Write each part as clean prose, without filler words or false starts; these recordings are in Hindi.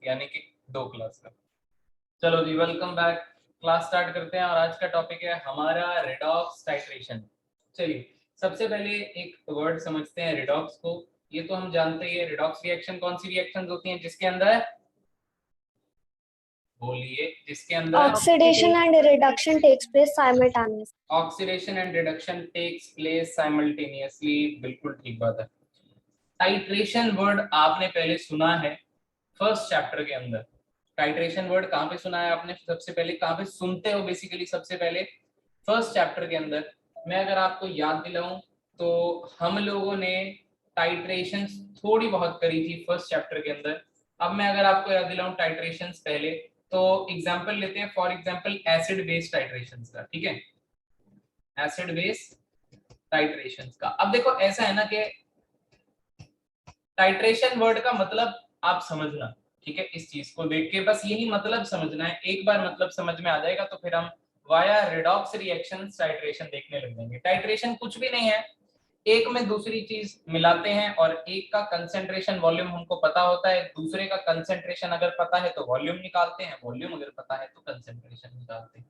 यानी कि 2 क्लास का। चलो जी, वेलकम बैक। क्लास स्टार्ट करते हैं और आज का टॉपिक है हमारा रिडॉक्स टाइट्रेशन। चलिए सबसे पहले एक वर्ड समझते हैं रिडॉक्स को। ये तो हम जानते ही है, रिडॉक्स रिएक्शन कौन सी रिएक्शन होती हैं जिसके अंदर, बोलिए, जिसके अंदर Oxidation and reduction takes place simultaneously. Oxidation and reduction takes place simultaneously. बिल्कुल ठीक बात है। टाइट्रेशन वर्ड आपने पहले सुना है फर्स्ट चैप्टर के अंदर। टाइट्रेशन वर्ड कहाँ पे सुना है आपने, सबसे पहले कहाँ पे सुनते हो बेसिकली, सबसे पहले फर्स्ट चैप्टर के अंदर। मैं अगर आपको याद दिलाऊं तो हम लोगों ने टाइट्रेशन थोड़ी बहुत करी थी फर्स्ट चैप्टर के अंदर। अब मैं अगर आपको याद दिलाऊं टाइट्रेशन पहले, तो एग्जाम्पल लेते हैं, for example acid base titration का, ठीक है, एसिड बेस टाइट्रेशन का। अब देखो ऐसा है ना कि टाइट्रेशन वर्ड का मतलब आप समझना, ठीक है, इस चीज को देख के बस यही मतलब समझना है। एक बार मतलब समझ में आ जाएगा तो फिर हम वाया रिडॉक्स रिएक्शन टाइट्रेशन देखने लग जाएंगे। टाइट्रेशन कुछ भी नहीं है, एक में दूसरी चीज मिलाते हैं और एक का कंसेंट्रेशन वॉल्यूम हमको पता होता है, दूसरे का कंसेंट्रेशन अगर पता है तो वॉल्यूम निकालते हैं, वॉल्यूम अगर पता है तो कंसेंट्रेशन निकालते हैं।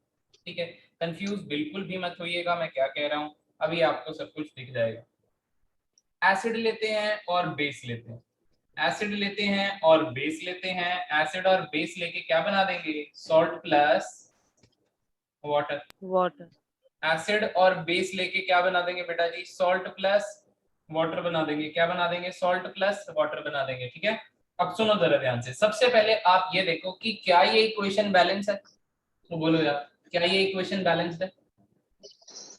ठीक है, कंफ्यूज बिल्कुल भी मत होइएगा मैं क्या कह रहा हूँ, अभी आपको सब कुछ दिख जाएगा। एसिड लेते हैं और बेस लेते हैं, एसिड लेते हैं और बेस लेते हैं, एसिड और बेस लेके क्या बना देंगे, सॉल्ट प्लस वाटर। एसिड और बेस लेके क्या बना देंगे बेटा जी, सॉल्ट प्लस वाटर बना देंगे। क्या बना देंगे, सॉल्ट प्लस वाटर बना देंगे। ठीक है, अब सुनो जरा ध्यान से। सबसे पहले आप ये देखो कि क्या ये इक्वेशन बैलेंस है, तो बोलो यार क्या ये इक्वेशन बैलेंस्ड है,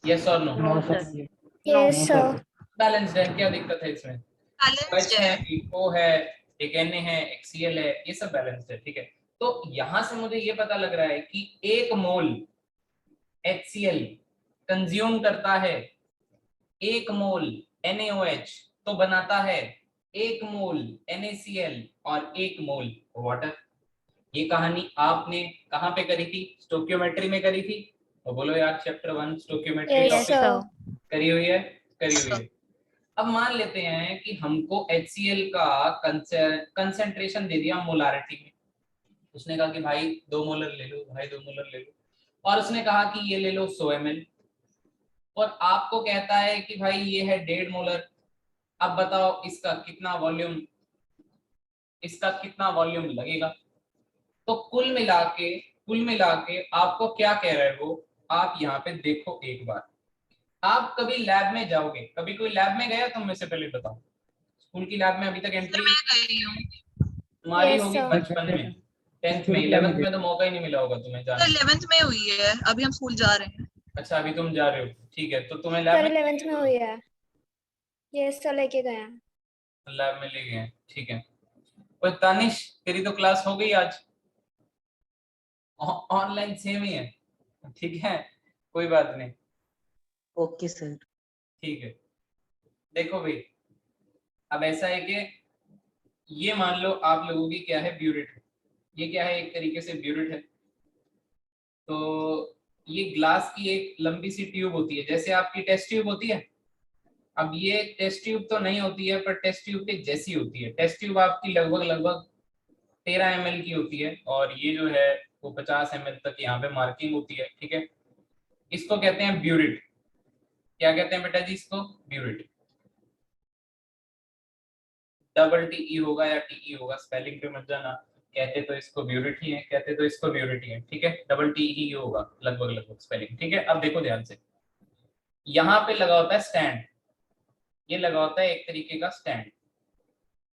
यस और नो? Yes, sir. बैलेंस्ड है, क्या दिक्कत है इसमें? H है, एक O है, एक Na है, एक Cl है, ये सब बैलेंस्ड है। ठीक है, तो यहां से मुझे ये पता लग रहा है कि 1 मोल HCl कंज्यूम करता है 1 मोल NaOH, तो बनाता है 1 मोल NaCl और 1 मोल वाटर। ये कहानी आपने कहाँ पे करी थी, स्टोक्योमेट्री में करी थी, तो बोलो यार chapter 1 stoichiometry Yes, topic sir. करी हुई है, करी हुई है। अब मान लेते हैं कि हमको HCl का कंसेंट्रेशन दे दिया मोलारिटी में। उसने कहा कि भाई 2 मोलर ले लो, भाई 2 मोलर ले लो, और उसने कहा कि ये ले लो 100 ml, और आपको कहता है कि भाई ये है 1.5 मोलर। अब बताओ इसका कितना वॉल्यूम, इसका कितना वॉल्यूम लगेगा? तो कुल मिला के आपको क्या कह रहे हो, आप यहाँ पे देखो एक बार। आप कभी लैब में जाओगे, कभी कोई लैब में गया तुम में से, पहले बताओ। स्कूल की लैब में अभी तक एंट्री तुम्हारी Yes, होगी sir. बचपन में, 10th में, 11th में तो मौका ही नहीं मिला होगा तुम्हें तो जाने का। 11th में हुई है, अभी हम स्कूल जा रहे हैं। अच्छा अभी तुम जा रहे हो, ठीक है, तो तुम्हें लैब सर में 11th में हुई है। Yes, sir, लेके गए हैं। लैब में ले गए हैं, ठीक है। और तानिश तेरी तो क्लास हो गई आज, ऑनलाइन सेम ही है, ठीक है, कोई बात नहीं, ओके सर। ठीक है। देखो भाई, अब ऐसा है कि ये मान लो आप लोगों की क्या है, ब्यूरेट है। ये क्या है, एक तरीके से ब्यूरेट है। तो ये ग्लास की एक लंबी सी ट्यूब होती है, जैसे आपकी टेस्ट ट्यूब होती है। अब ये टेस्ट ट्यूब तो नहीं होती है, पर टेस्ट ट्यूब के जैसी होती है। टेस्ट ट्यूब आपकी लगभग लगभग 13 ml की होती है, और ये जो है वो 50 ml तक यहाँ पे मार्किंग होती है। ठीक है, इसको कहते हैं ब्यूरिट। क्या कहते हैं बेटा जी इसको, ब्यूरिट। डबल टी होगा या टी होगा, स्पेलिंग पे मत जाना। कहते तो इसको ब्यूरिट ही है, कहते तो इसको ब्यूरिट ही है, ठीक है, डबल टी ही होगा लगभग लगभग स्पेलिंग। ठीक है, अब देखो ध्यान से, यहाँ पे लगा होता है स्टैंड, ये लगा होता है एक तरीके का स्टैंड,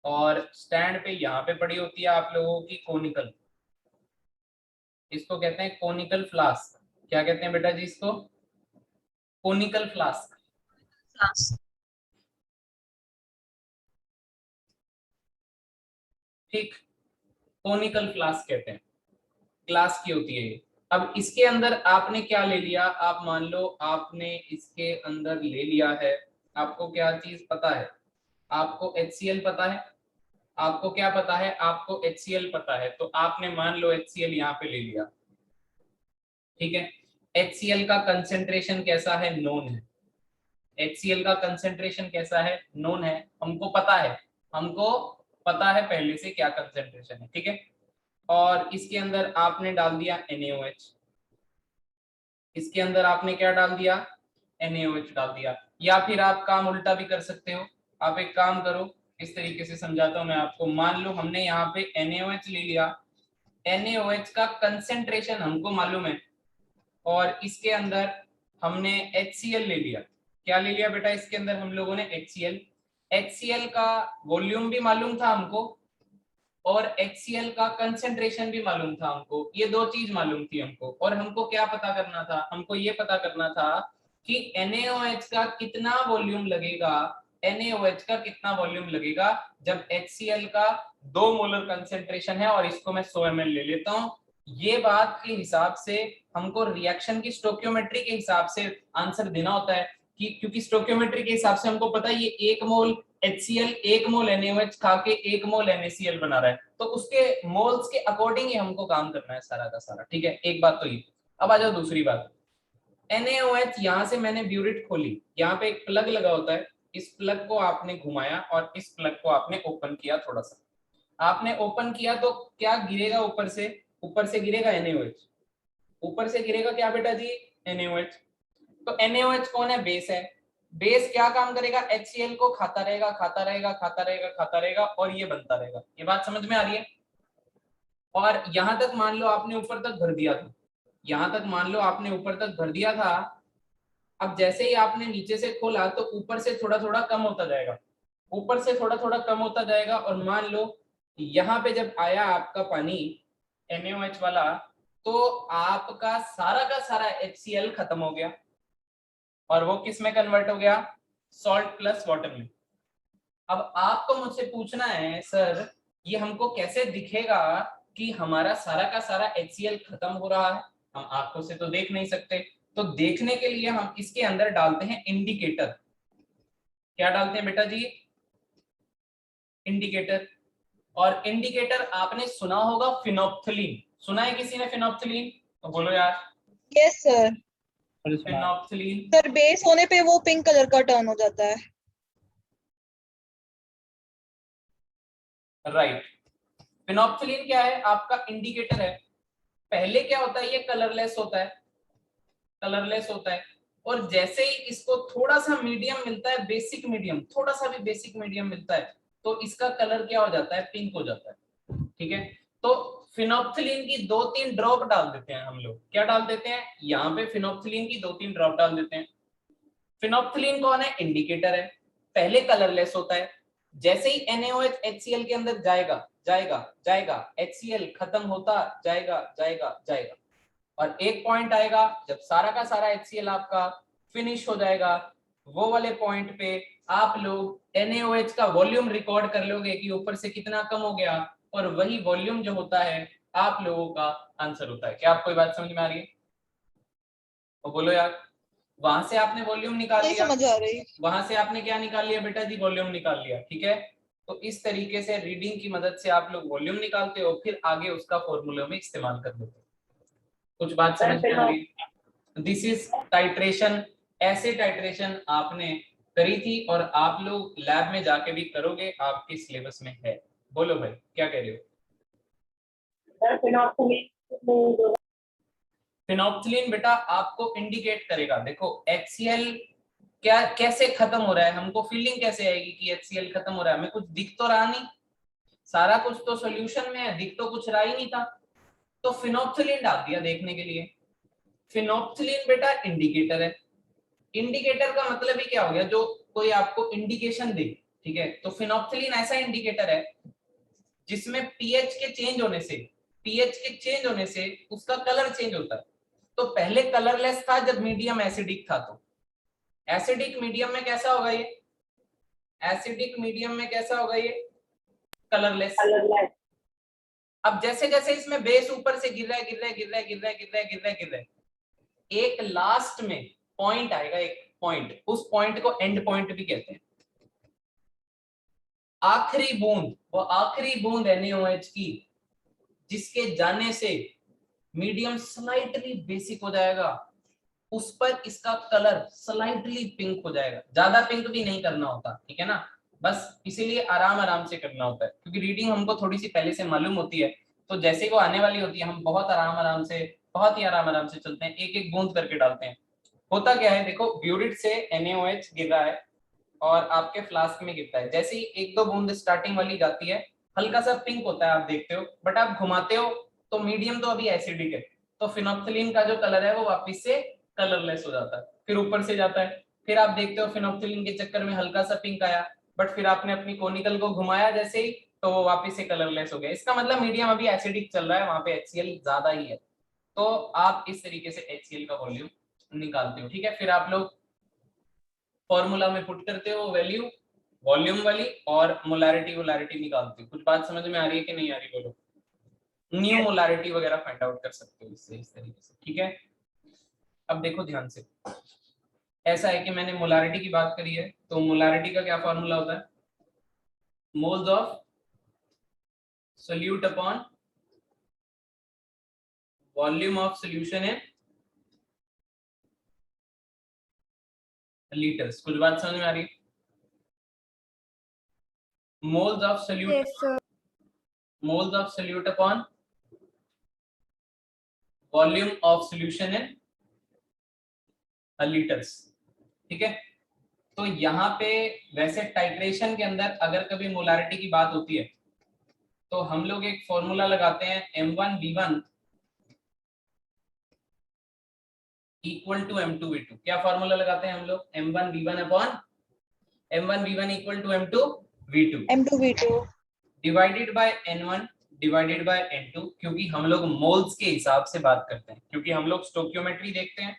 और स्टैंड पे यहाँ पे पड़ी होती है आप लोगों की कोनिकल, इसको कहते हैं कोनिकल फ्लास्क। क्या कहते हैं बेटा जी इसको, कोनिकल फ्लास्क। क्लास ठीक, कोनिकल फ्लास्क कहते हैं, ग्लास की होती है ये। अब इसके अंदर आपने क्या ले लिया, आप मान लो आपने इसके अंदर ले लिया है, आपको क्या चीज पता है, आपको HCl पता है, आपको क्या पता है, आपको HCl पता है, तो आपने मान लो HCl यहाँ पे ले लिया। ठीक है, HCl का कंसेंट्रेशन कैसा है, नोन है। HCl का कंसेंट्रेशन कैसा है, नोन है, हमको पता है, हमको पता है पहले से क्या कंसेंट्रेशन है। ठीक है, और इसके अंदर आपने डाल दिया NaOH, इसके अंदर आपने क्या डाल दिया, NaOH डाल दिया। या फिर आप काम उल्टा भी कर सकते हो, आप एक काम करो, इस तरीके से समझाता हूं मैं आपको। मान लो हमने यहाँ पे NaOH ले लिया, NaOH का कंसेंट्रेशन हमको मालूम है, और इसके अंदर हमने HCl ले लिया। क्या ले लिया बेटा, इसके अंदर हम लोगों ने HCl का वॉल्यूम भी मालूम था हमको, और HCl का कंसेंट्रेशन भी मालूम था हमको। ये दो चीज मालूम थी हमको। और हमको क्या पता करना था, हमको ये पता करना था कि NaOH का कितना वॉल्यूम लगेगा, NaOH का कितना वॉल्यूम लगेगा जब HCl का 2 मोलर कंसेंट्रेशन है, और इसको मैं 100 ml ले लेता हूं। ये बात के हिसाब से हमको रिएक्शन की स्टोइकियोमेट्री के हिसाब से आंसर देना होता है, कि क्योंकि स्टोइकियोमेट्री के हिसाब से हमको पता है ये 1 मोल HCl 1 मोल NaOH खा के 1 मोल NaCl बना रहा है, तो उसके मोल्स के अकॉर्डिंग ही हमको काम करना है सारा का सारा। ठीक है, एक बात तो ये। अब आ जाओ दूसरी बात, NaOH यहाँ से मैंने ब्यूरिट खोली, यहाँ पे एक प्लग लगा होता है, इस प्लग को आपने घुमाया और इस प्लग को आपने ओपन किया, थोड़ा सा आपने ओपन किया, तो क्या गिरेगा ऊपर से गिरेगा NaOH, ऊपर से गिरेगा क्या बेटा जी, NaOH। तो NaOH कौन है, बेस है। बेस क्या काम करेगा, HCl को खाता रहेगा खाता रहेगा खाता रहेगा खाता रहेगा, और ये बनता रहेगा। ये बात समझ में आ रही है। और यहां तक मान लो आपने ऊपर तक भर दिया था, यहां तक मान लो आपने ऊपर तक भर दिया था। अब जैसे ही आपने नीचे से खोला तो ऊपर से थोड़ा थोड़ा कम होता जाएगा, ऊपर से थोड़ा थोड़ा कम होता जाएगा, और मान लो यहाँ पे जब आया आपका पानी NaOH वाला, तो आपका सारा का सारा HCl खत्म हो गया, और वो किस में कन्वर्ट हो गया, सॉल्ट प्लस वाटर में। अब आपको मुझसे पूछना है सर ये हमको कैसे दिखेगा कि हमारा सारा का सारा HCl खत्म हो रहा है, हम आंखों से तो देख नहीं सकते। तो देखने के लिए हम इसके अंदर डालते हैं इंडिकेटर। क्या डालते हैं बेटा जी, इंडिकेटर। और इंडिकेटर आपने सुना होगा फिनोप्थलीन, सुना है किसी ने फिनोप्थलीन, तो बोलो यार। Yes sir. Phenolphthalein, sir base होने पे वो पिंक कलर का टर्न हो जाता है। राइट। फिनोप्थलीन क्या है, आपका इंडिकेटर है। पहले क्या होता है, ये कलरलेस होता है, कलरलेस होता है, और जैसे ही इसको थोड़ा सा मीडियम मिलता है, बेसिक मीडियम, थोड़ा सा भी बेसिक मीडियम मिलता है, तो इसका कलर क्या हो जाता है, पिंक हो जाता है। ठीक है, तो फिनोप्थलीन की 2-3 ड्रॉप डाल देते हैं हम लोग। क्या डाल देते हैं, यहाँ पे फिनोप्थलीन की 2-3 ड्रॉप डाल देते हैं। फिनोप्थलीन कौन है, इंडिकेटर है। पहले कलरलेस होता है, जैसे ही NaOH HCl के अंदर जाएगा जाएगा जाएगा, HCl खत्म होता जाएगा जाएगा जाएगा, और एक पॉइंट आएगा जब सारा का सारा HCl आपका फिनिश हो जाएगा, वो वाले पॉइंट पे आप लोग NaOH का वॉल्यूम रिकॉर्ड कर लोगे कि ऊपर से कितना कम हो गया, और वही वॉल्यूम जो होता है आप लोगों का आंसर होता है। क्या आपको ये बात समझ में आ रही है, तो बोलो यार। वहां से आपने वॉल्यूम निकाल नहीं लिया, समझ आ रही। वहां से आपने क्या निकाल लिया बेटा जी, वॉल्यूम निकाल लिया। ठीक है, तो इस तरीके से रीडिंग की मदद से आप लोग वॉल्यूम निकालते हो, फिर आगे उसका फॉर्मूले में इस्तेमाल कर देते हो। कुछ बात समझ में आ रही है। This is titration. ऐसे टाइट्रेशन आपने करी थी, और आप लोग लैब में जाके भी करोगे, आपके सिलेबस में है। बोलो भाई क्या कह रहे हो। फिनोप्थलीन बेटा आपको इंडिकेट करेगा, देखो HCl क्या कैसे खत्म हो रहा है, हमको फीलिंग कैसे आएगी कि HCl खत्म हो रहा है, हमें कुछ दिख तो रहा नहीं, सारा कुछ तो सॉल्यूशन में है, दिख तो कुछ रहा ही नहीं था, तो फिनोप्थलीन डाल दिया देखने के लिए। फिनोप्थलीन बेटा इंडिकेटर है। इंडिकेटर का मतलब ही क्या हो गया, जो कोई आपको इंडिकेशन दे। ठीक है, तो फिनोप्थलीन ऐसा इंडिकेटर है जिसमें पीएच के चेंज होने से, पीएच के चेंज होने से उसका कलर चेंज होता है। तो पहले कलरलेस था जब मीडियम एसिडिक था, तो एसिडिक मीडियम में कैसा होगा ये, एसिडिक मीडियम में कैसा होगा ये, कलरलेस। अब जैसे जैसे इसमें बेस ऊपर से गिर रहा है गिर रहा है गिर रहा है गिर रहा है गिर रहा है गिर रहा है गिर रहा है, एक लास्ट में पॉइंट आएगा, एक पॉइंट, उस पॉइंट को एंड पॉइंट भी कहते हैं। आखिरी बूंद, वो आखिरी बूंद NaOH की, जिसके जाने से मीडियम स्लाइटली बेसिक हो जाएगा, उस पर इसका कलर स्लाइटली पिंक हो जाएगा। ज्यादा पिंक भी नहीं करना होता, ठीक है ना, बस इसीलिए आराम आराम से करना होता है, क्योंकि रीडिंग हमको थोड़ी सी पहले से मालूम होती है, तो जैसे ही वो आने वाली होती है हम बहुत आराम ही आराम से चलते हैं, एक एक बूंद करके डालते हैं। होता क्या है देखो, ब्यूरिट से NaOH गिर रहा है और आपके फ्लास्क में गिरता है। जैसे ही एक दो बूंद स्टार्टिंग वाली जाती है, हल्का सा पिंक होता है, आप देखते हो, बट आप घुमाते हो तो मीडियम तो अभी एसिडिक है, तो फिनोप्थिलीन का जो कलर है वो वापस से कलरलेस हो जाता है, फिर ऊपर से जाता है, फिर आप देखते हो फिनोप्थिलीन के चक्कर में हल्का सा पिंक आया, बट फिर आपने अपनी कोनिकल को घुमाया जैसे ही, तो वो वापस से कलरलेस हो गया। इसका मतलब मीडियम अभी एसिडिक चल रहा है, वहां पे HCl ज्यादा ही है। तो आप इस तरीके से HCl का वॉल्यूम निकालते हो। ठीक है, फिर आप लोग फॉर्मूला में पुट करते हो वैल्यू वॉल्यूम वाली और मोलारिटी निकालते हो। कुछ बात समझ में आ रही है कि नहीं आ रही, बोलो। न्यू मोलारिटी वगैरह फाइंड आउट कर सकते हो इससे, इस तरीके से। ठीक है, अब देखो ध्यान से, ऐसा है कि मैंने मोलारिटी की बात करी है, तो मोलारिटी का क्या फॉर्मूला होता है, moles of solute upon volume of solution in litres. कुछ बात समझ में आ रही है? Moles of solute, Yes, sir. Moles of solute upon volume of solution in litres. ठीक है, तो यहाँ पे वैसे टाइट्रेशन के अंदर अगर कभी मोलारिटी की बात होती है तो हम लोग एक फॉर्मूला लगाते हैं, M1V1 इक्वल टू M2V2। क्या फॉर्मूला लगाते हैं हम लोग, M1V1 upon M1V1 equal to M2V2 M2V2 divided by N1 divided by N2, क्योंकि हम लोग मोल्स के हिसाब से बात करते हैं, क्योंकि हम लोग स्टोक्योमेट्री देखते हैं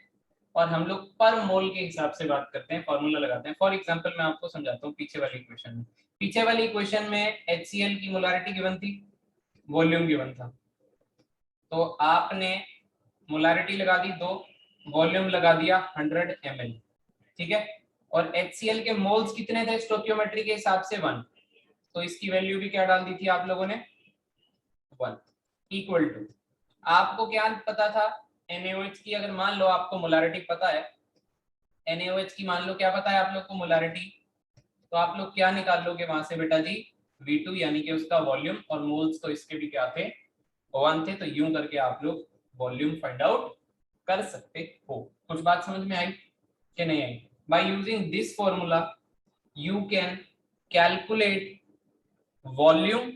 और हम लोग पर मोल के हिसाब से बात करते हैं, फॉर्मूला लगाते हैं। फॉर एग्जांपल मैं आपको समझाता हूँ पीछे वाली इक्वेशन में। पीछे वाली इक्वेशन में HCl की मोलारिटी गिवन थी, वॉल्यूम गिवन था, तो आपने मोलारिटी लगा दी 2, वॉल्यूम लगा दिया 100 ml। ठीक है, और HCl के मोल्स कितने थे स्टोक्योमेट्री के हिसाब से 1, तो इसकी वैल्यू भी क्या डाल दी थी आप लोगों ने, 1 इक्वल टू, आपको क्या पता था NaOH की, अगर मान लो आपको मोलारिटी पता है, NaOH की मान लो क्या पता है आप लोग को मोलारिटी, तो आप लोग क्या निकाल लोगे वहां से बेटा जी, V2 यानी कि उसका वॉल्यूम, और मोल्स तो इसके भी क्या थे, 1 थे, तो यूं करके आप लोग वॉल्यूम फाइंड आउट कर सकते हो। कुछ बात समझ में आई कि नहीं आई? By using this formula you can calculate volume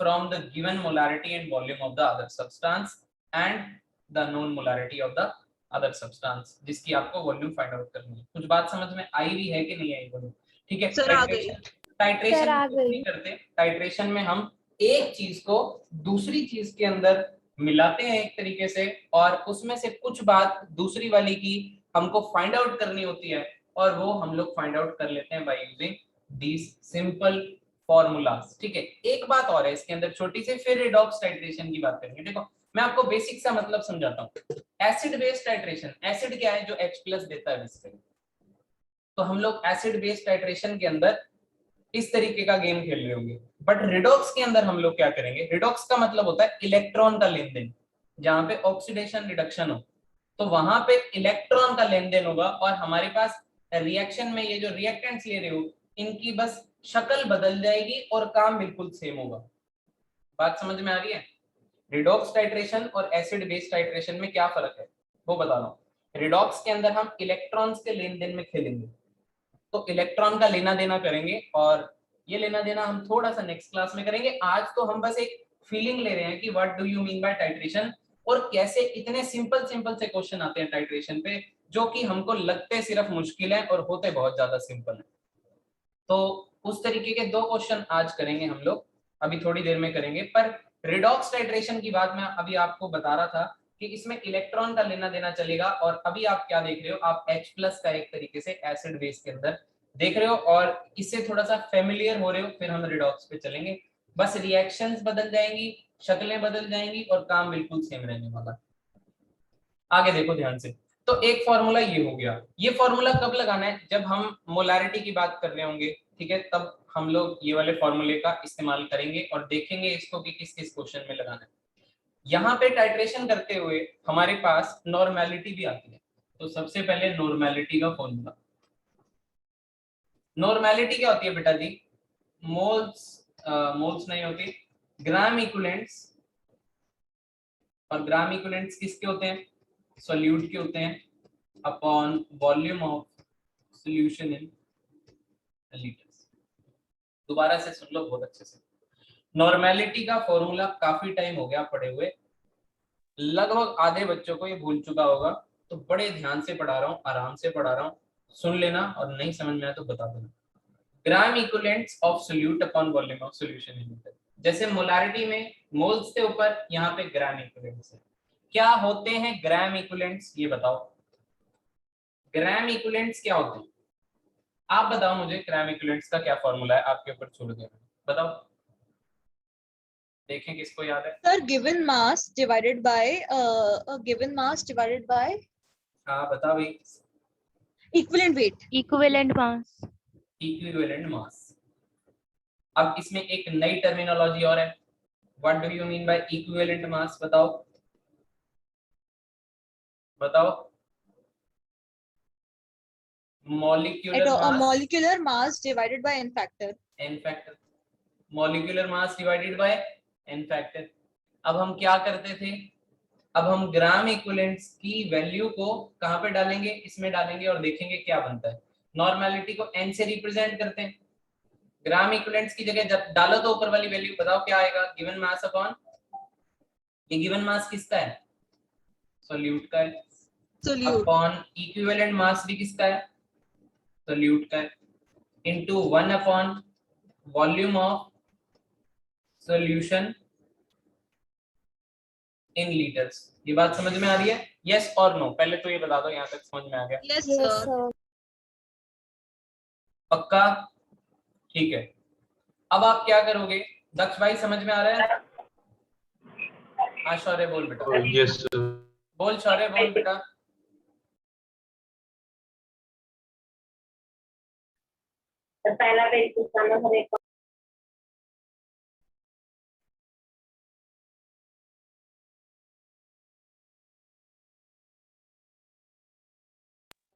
from the given molarity and volume of the other substance and the known molarity of the other substance, जिसकी आपको वॉल्यूम फाइंड आउट करनी है। कुछ बात समझ में आई भी है कि नहीं आई, बोलो। ठीक है, सर आ गई। टाइट्रेशन सर, आ नहीं गई। करते, टाइट्रेशन में हम एक चीज को दूसरी चीज के अंदर मिलाते हैं एक तरीके से, और उसमें से कुछ बात दूसरी वाली की हमको फाइंड आउट करनी होती है, और वो हम लोग फाइंड आउट कर लेते हैं bye using this simple formulas. ठीक है, एक बात और है इसके अंदर छोटी सी, फिर रिडॉक्स टाइट्रेशन की बात करेंगे। देखो मैं आपको बेसिक सा मतलब समझाता हूँ। एसिड बेस टाइट्रेशन, एसिड क्या है, जो H+ देता है बेसिकली, तो हम लोग एसिड बेस टाइट्रेशन के अंदर इस तरीके का गेम खेल रहे होंगे, बट रिडॉक्स के अंदर हम लोग क्या करेंगे, रिडॉक्स का मतलब होता है इलेक्ट्रॉन का लेन देन, जहां पे ऑक्सीडेशन रिडक्शन हो, तो वहां पे इलेक्ट्रॉन का लेन देन होगा, और हमारे पास रिएक्शन में ये जो रिएक्टेंट्स ले रहे हो इनकी बस शक्ल बदल जाएगी और काम बिल्कुल सेम होगा। बात समझ में आ रही है? रिडॉक्स टाइट्रेशन और एसिड बेस टाइट्रेशन में क्या फर्क है वो बता रहा हूँ। रिडॉक्स के अंदर हम इलेक्ट्रॉन्स के लेन देन में खेलेंगे, तो इलेक्ट्रॉन का लेना देना करेंगे, और ये लेना देना हम थोड़ा सा नेक्स्ट क्लास में करेंगे। आज तो हम बस एक फीलिंग ले रहे हैं कि what do you mean by titration, और कैसे इतने सिंपल सिंपल से क्वेश्चन आते हैं टाइट्रेशन पे, जो कि हमको लगते सिर्फ मुश्किल है और होते बहुत ज्यादा सिंपल है। तो उस तरीके के 2 क्वेश्चन आज करेंगे हम लोग, अभी थोड़ी देर में करेंगे। पर रिडॉक्स टाइट्रेशन की बात मैं अभी आपको बता रहा था कि इसमें इलेक्ट्रॉन का लेना देना चलेगा, और अभी आप क्या देख रहे हो, आप H+ का एक तरीके से एसिड बेस के अंदर देख रहे हो, और इससे थोड़ा सा फेमिलियर हो रहे हो। फिर हम रिडॉक्स पे चलेंगे, बस रिएक्शंस बदल जाएंगी, शक्लें बदल जाएंगी, और काम बिल्कुल सेम रहने वाला। आगे देखो ध्यान से, तो एक फॉर्मूला ये हो गया। ये फॉर्मूला कब लगाना है, जब हम मोलारिटी की बात कर रहे होंगे, ठीक है, तब हम लोग ये वाले फॉर्मूले का इस्तेमाल करेंगे और देखेंगे इसको कि किस किस क्वेश्चन में लगाना है। यहाँ पे टाइट्रेशन करते हुए हमारे पास नॉर्मेलिटी भी आती है, तो सबसे पहले नॉर्मेलिटी का फॉर्मूला। नॉर्मेलिटी क्या होती है बेटा जी, मोल्स नहीं होती, ग्राम इक्विवेलेंट्स और ग्राम इक्विवेलेंट्स किसके होते हैं? सॉल्यूट के होते हैं upon volume of solution in litres. दोबारा से सुन लो बहुत अच्छे से। नॉर्मेलिटी का फॉर्मूला काफी टाइम हो गया पढ़े हुए, लगभग आधे बच्चों को ये भूल चुका होगा, तो बड़े ध्यान से पढ़ा रहा हूँ, आराम से पढ़ा रहा हूँ, सुन लेना और नहीं समझ में आया तो बता देना। Gram equivalents of solute upon volume of solution in litre. जैसे मोलारिटी में मोल्स के ऊपर, यहाँ पे ग्राम इक्विवेलेंट्स है। क्या होते हैं ग्राम इक्विवेलेंट्स, ये बताओ। ग्राम इक्विवेलेंट्स क्या होते हैं? आप बताओ मुझे, ग्राम इक्विवेलेंट्स का क्या फॉर्मूला है? आपके ऊपर छोड़ दिया मैंने, बताओ, देखें किसको याद है। Sir, given mass divided by हाँ बताओ भाई। equivalent weight. Equivalent mass. Equivalent mass. अब इसमें एक नई टर्मिनोलॉजी और है। What do you mean by equivalent mass? बताओ बताओ। Molecular mass, Molecular mass divided by n factor. n factor. Molecular mass divided by n factor. अब हम क्या करते थे? अब हम ग्राम इक्विवेलेंट्स की वैल्यू को कहां पे डालेंगे? इसमें डालेंगे और देखेंगे क्या बनता है। नॉर्मेलिटी को n से रिप्रेजेंट करते हैं। ग्राम इक्विवेलेंट्स की जगह जब डालो तो ऊपर वाली वैल्यू बताओ क्या आएगा? गिवन मास अपॉन, ये गिवन मास किसका है? सॉल्यूट का है। Solute. अपॉन इक्विवेलेंट मास भी किसका है? सॉल्यूट का है। Into 1 upon volume of solution in litres. ये बात समझ में आ रही है? यस और नो? पहले तो ये बता दो यहाँ तक समझ में आ गया? Yes, yes sir. सर। पक्का? ठीक है। अब आप क्या करोगे? दक्ष भाई समझ में आ रहा है? हाँ शौर्य बोल बेटा। Yes sir. बोल शौर्य, बोल बेटा। पहला पेज पूछना सर एक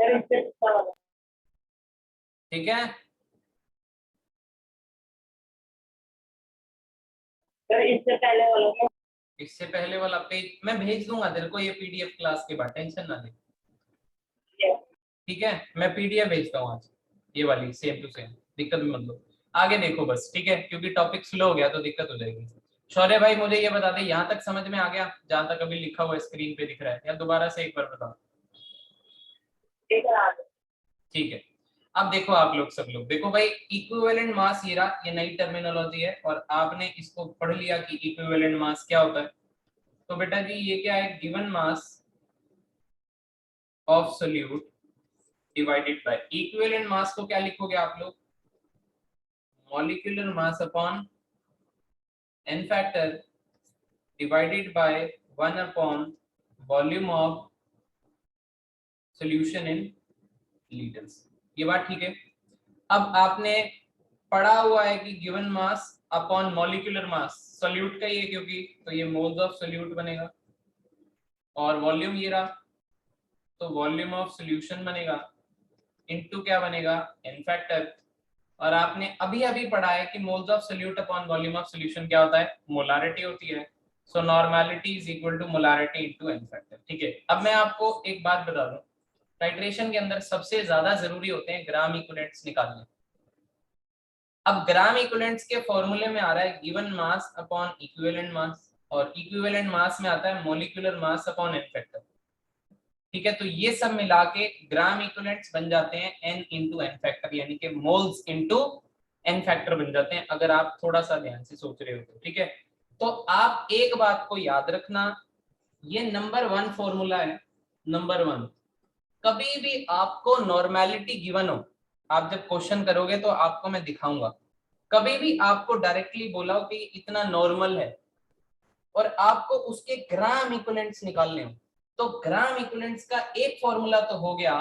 सर इससे ठीक है, सर इससे पहले वाला में इससे पहले वाला पेज मैं भेज दूंगा तेरे को, ये पीडीएफ क्लास के बाद, टेंशन ना ले। ठीक है, मैं पीडीएफ भेजता हूँ आज, ये वाली सेम टू सेम, दिक्कत मत लो। आगे देखो बस, ठीक है, क्योंकि टॉपिक स्लो हो गया तो दिक्कत हो जाएगी। शौर्य भाई मुझे ये बता दे, यहाँ तक समझ में आ गया जहां तक अभी लिखा हुआ स्क्रीन पे दिख रहा है, या दोबारा से एक बार बताओ? ठीक है। अब देखो आप लोग, सब लोग देखो भाई, इक्विवेलेंट मास ये रहा, ये नई टर्मिनोलॉजी है और आपने इसको पढ़ लिया कि इक्विवेलेंट मास क्या होता है। तो बेटा जी ये क्या है? Given mass of solute divided by, equivalent mass को क्या लिखोगे आप लोग? Molecular mass upon n factor divided by 1 upon volume of solution in litres. ये बात ठीक है। अब आपने पढ़ा हुआ है कि given mass upon molecular mass, solute का ही है क्योंकि, तो ये मोल्स ऑफ सोल्यूट बनेगा, और वॉल्यूम ये रहा, तो वॉल्यूम ऑफ सॉल्यूशन बनेगा, इनटू क्या बनेगा? n factor. और आपने अभी अभी पढ़ा है कि moles of solute upon volume of solution क्या होता है? मोलारिटी होती है। So normality is equal to molarity into n factor. ठीक है, अब मैं आपको एक बात बता दूं, टाइट्रेशन के अंदर सबसे ज्यादा जरूरी होते हैं ग्राम इक्विवेलेंट्स निकालने। अब ग्राम इक्विवेलेंट्स के फॉर्मूले में आ रहा है given mass upon equivalent mass, और इक्विवेलेंट मास में आता है molecular mass upon n factor. ठीक है, तो ये सब मिला के ग्राम इक्विवेलेंट्स बन जाते हैं n इंटू n फैक्टर, यानी कि मोल्स इंटू n फैक्टर बन जाते हैं, अगर आप थोड़ा सा ध्यान से सोच रहे हो तो। ठीक है, तो आप एक बात को याद रखना, ये नंबर 1 फॉर्मूला है। नंबर 1, कभी भी आपको नॉर्मेलिटी गिवन हो, आप जब क्वेश्चन करोगे तो आपको मैं दिखाऊंगा, कभी भी आपको डायरेक्टली बोला हो कि इतना नॉर्मल है और आपको उसके ग्राम इक्विवेलेंट्स निकालने हो, तो ग्राम इक्विवेलेंट्स का एक फॉर्मूला तो हो गया,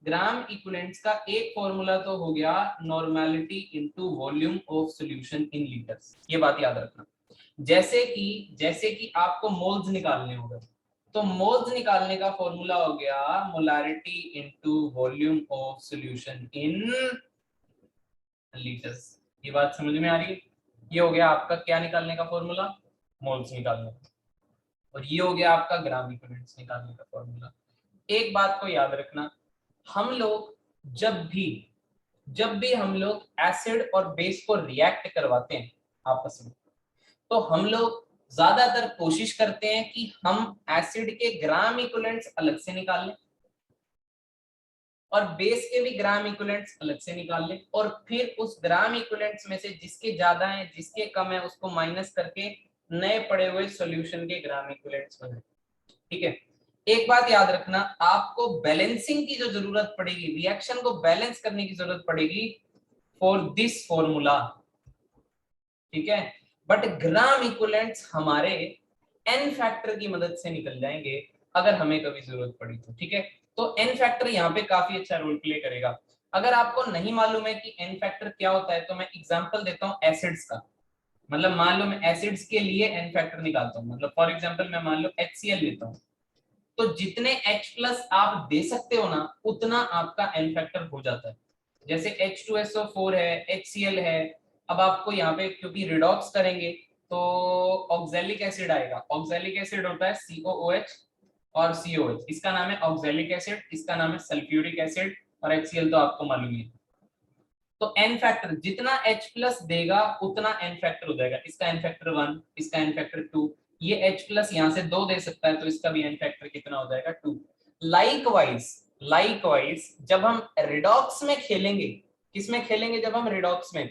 ग्राम इक्विवेलेंट्स का एक फॉर्मूला तो हो गया normality into volume of solution in litres. ये बात याद रखना। जैसे कि आपको मोल्स निकालने होंगे, तो मोल्स निकालने का फॉर्मूला हो गया molarity into volume of solution in litres. ये बात समझ में आ रही है? ये हो गया आपका क्या निकालने का फॉर्मूला? मोल्स निकालने का। और ये हो गया आपका ग्राम इक्विवेलेंस निकालने का फॉर्मूला। एक बात को याद रखना, हम लोग जब भी हम लोग एसिड और बेस को रिएक्ट करवाते हैं आपस में, तो हम लोग ज्यादातर कोशिश करते हैं कि हम एसिड के ग्राम इक्विवेलेंट्स अलग से निकाल लें और बेस के भी ग्राम इक्विवेलेंट्स अलग से निकाल लें, और फिर उस ग्राम इक्विवेलेंट्स में से जिसके ज्यादा हैं जिसके कम है उसको माइनस करके नए पड़े हुए सॉल्यूशन के ग्राम इक्विवेलेंट्स बनाएं। ठीक है, एक बात याद रखना, आपको बैलेंसिंग की जो जरूरत पड़ेगी, रिएक्शन को बैलेंस करने की जरूरत पड़ेगी फॉर दिस फॉर्मूला। ठीक है, बट ग्राम इक्विवेलेंट्स हमारे एन फैक्टर की मदद से निकल जाएंगे अगर हमें कभी जरूरत पड़ी तो। ठीक है, तो एन फैक्टर यहाँ पे काफी अच्छा रोल प्ले करेगा। अगर आपको नहीं मालूम है कि एन फैक्टर क्या होता है तो मैं एग्जांपल देता हूँ एसिड्स का। मतलब मान लो मैं एसिड्स के लिए एन फैक्टर निकालता हूँ, मतलब फॉर एग्जांपल मैं मान लो HCl लेता हूँ, तो जितने H+ आप दे सकते हो ना उतना आपका एन फैक्टर हो जाता है। जैसे H2SO4 है, HCl है, अब आपको यहाँ पे क्योंकि रिडॉक्स करेंगे तो ऑक्सैलिक एसिड आएगा। ऑक्सैलिक एसिड होता है COOH और COH, इसका नाम है ऑक्सैलिक एसिड, इसका नाम है सल्फ्यूरिक एसिड, और HCl तो आपको मालूम ही है। तो एन फैक्टर जितना H+ देगा उतना एन फैक्टर हो जाएगा। इसका एन फैक्टर 1, इसका एन फैक्टर 2, ये H+ यहाँ से 2 दे सकता है तो इसका भी एन फैक्टर कितना हो जाएगा 2। लाइकवाइज जब हम रिडॉक्स में खेलेंगे, किसमें खेलेंगे जब हम रिडॉक्स में,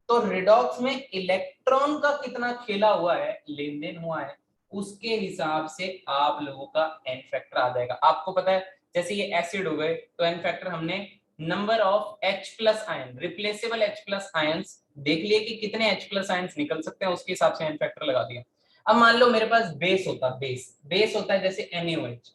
तो रिडॉक्स में इलेक्ट्रॉन का कितना खेला हुआ है, लेन देन हुआ है, उसके हिसाब से आप लोगों का एन फैक्टर आ जाएगा। आपको पता है जैसे ये एसिड हो गए तो एन फैक्टर हमने number of H+ ion, replaceable H+ ions देख लिए कि कितने H+ आयंस निकल सकते हैं, उसके हिसाब से एन फैक्टर लगा दिया। अब मान लो मेरे पास बेस होता है जैसे NaOH,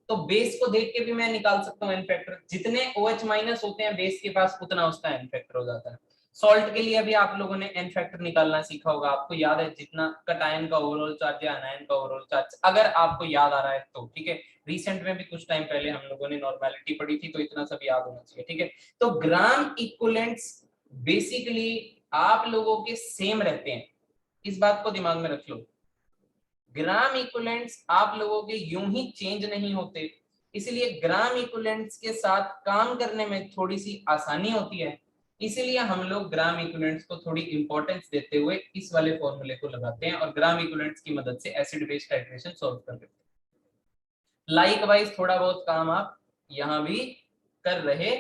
तो बेस को देख के भी मैं निकाल सकता हूँ एन फैक्टर। जितने OH- होते हैं बेस के पास उतना उसका एन फैक्टर हो जाता है। सॉल्ट के लिए अभी आप लोगों ने एन फैक्टर निकालना सीखा होगा, आपको याद है जितना कटायन का ओवरऑल चार्ज या अनायन का ओवरऑल चार्ज, अगर आपको याद आ रहा है तो। ठीक है, रिसेंट में भी कुछ टाइम पहले हम लोगों ने नॉर्मेलिटी पढ़ी थी तो इतना सब याद होना चाहिए। ठीक है, तो ग्राम इक्विवेलेंट्स बेसिकली आप लोगों के सेम रहते हैं, इस बात को दिमाग में रख लो। ग्राम इक्विवेलेंट्स आप लोगों के यूं ही चेंज नहीं होते, इसलिए ग्राम इक्विवेलेंट्स के साथ काम करने में थोड़ी सी आसानी होती है, इसीलिए हम लोग ग्राम इक्विवेलेंट्स को थोड़ी इंपॉर्टेंस देते हुए इस वाले फॉर्मूले को लगाते हैं और ग्राम इक्विवेलेंट्स की मदद से एसिड बेस टाइट्रेशन सॉल्व कर देते हैं। लाइकवाइज थोड़ा बहुत काम आप यहाँ भी कर रहे